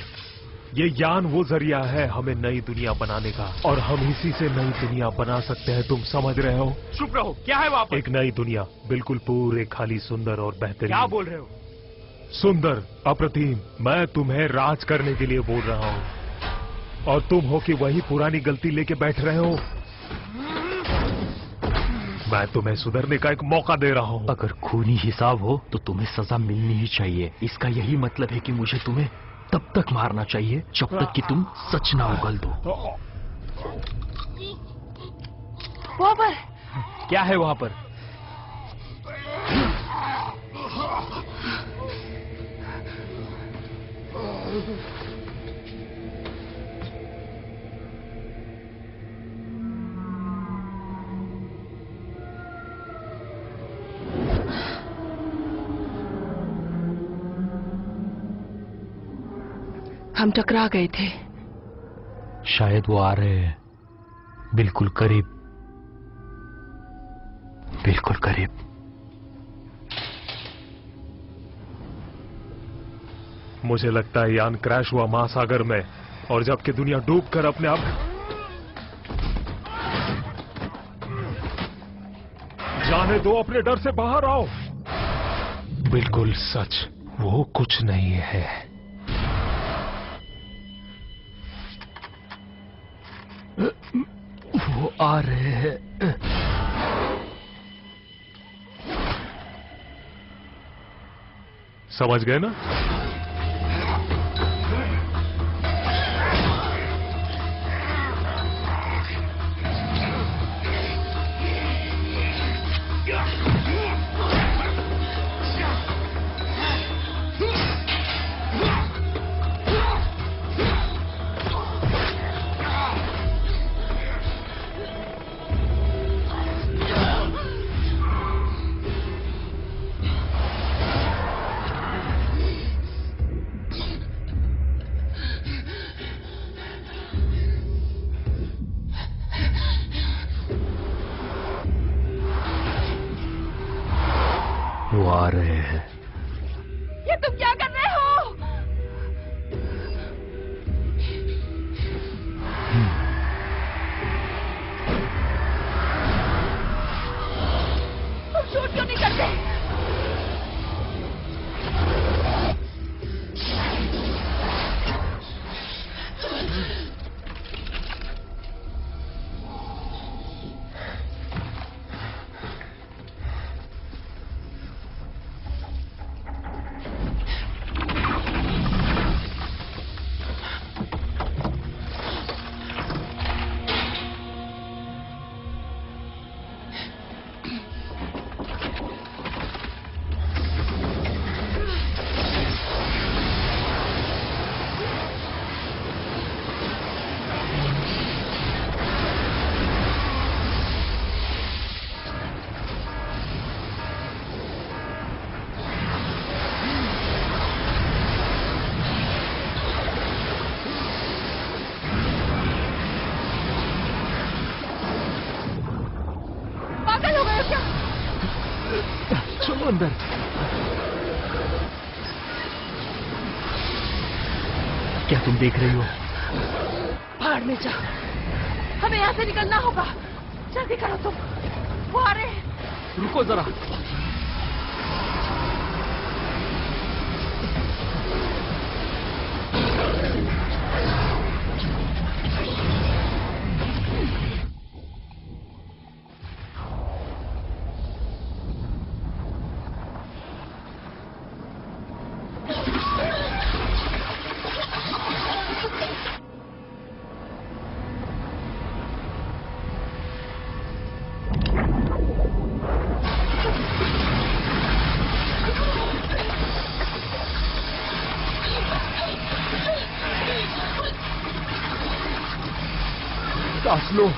ये यान वो जरिया है हमें नई दुनिया बनाने का, और हम इसी से नई दुनिया बना सकते हैं। तुम समझ रहे हो? चुप रहो। क्या है वहां पर? एक नई दुनिया, बिल्कुल पूरे, खाली, सुंदर और बेहतरीन। क्या बोल रहे हो? सुंदर, अप्रतिम। मैं तुम्हें राज करने के लिए बोल रहा हूँ, और तुम हो कि वही पुरानी गलती लेके बैठ रहे हो। मैं तुम्हें सुधरने का एक मौका दे रहा हूँ। अगर खूनी हिसाब हो तो तुम्हें सजा मिलनी ही चाहिए। इसका यही मतलब है कि मुझे तुम्हें तब तक मारना चाहिए जब तक कि तुम सच ना उगल दो। वहां पर क्या है? वहां पर हम टकरा गए थे। शायद वो आ रहे हैं, बिल्कुल करीब, बिल्कुल करीब। मुझे लगता है यान क्रैश हुआ महासागर में, और जबकि दुनिया डूबकर अपने आप। जाने दो, अपने डर से बाहर आओ। बिल्कुल सच, वो कुछ नहीं है। वो आ रहे हैं। समझ गए ना? वो आ रहे हैं। ये तुम क्या कर रहे हो? तुम शूट क्यों नहीं करते? अंदर। क्या तुम देख रही हो? भाड़ में जा, हमें यहाँ से निकलना होगा। जल्दी करो तुम, वो आ रहे हैं। रुको जरा। सांस लो।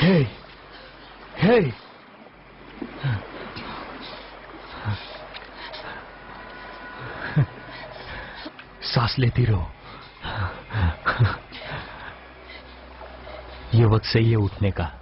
Hey! Hey! सांस लेती रहो। ये वक्त सही है उठने का।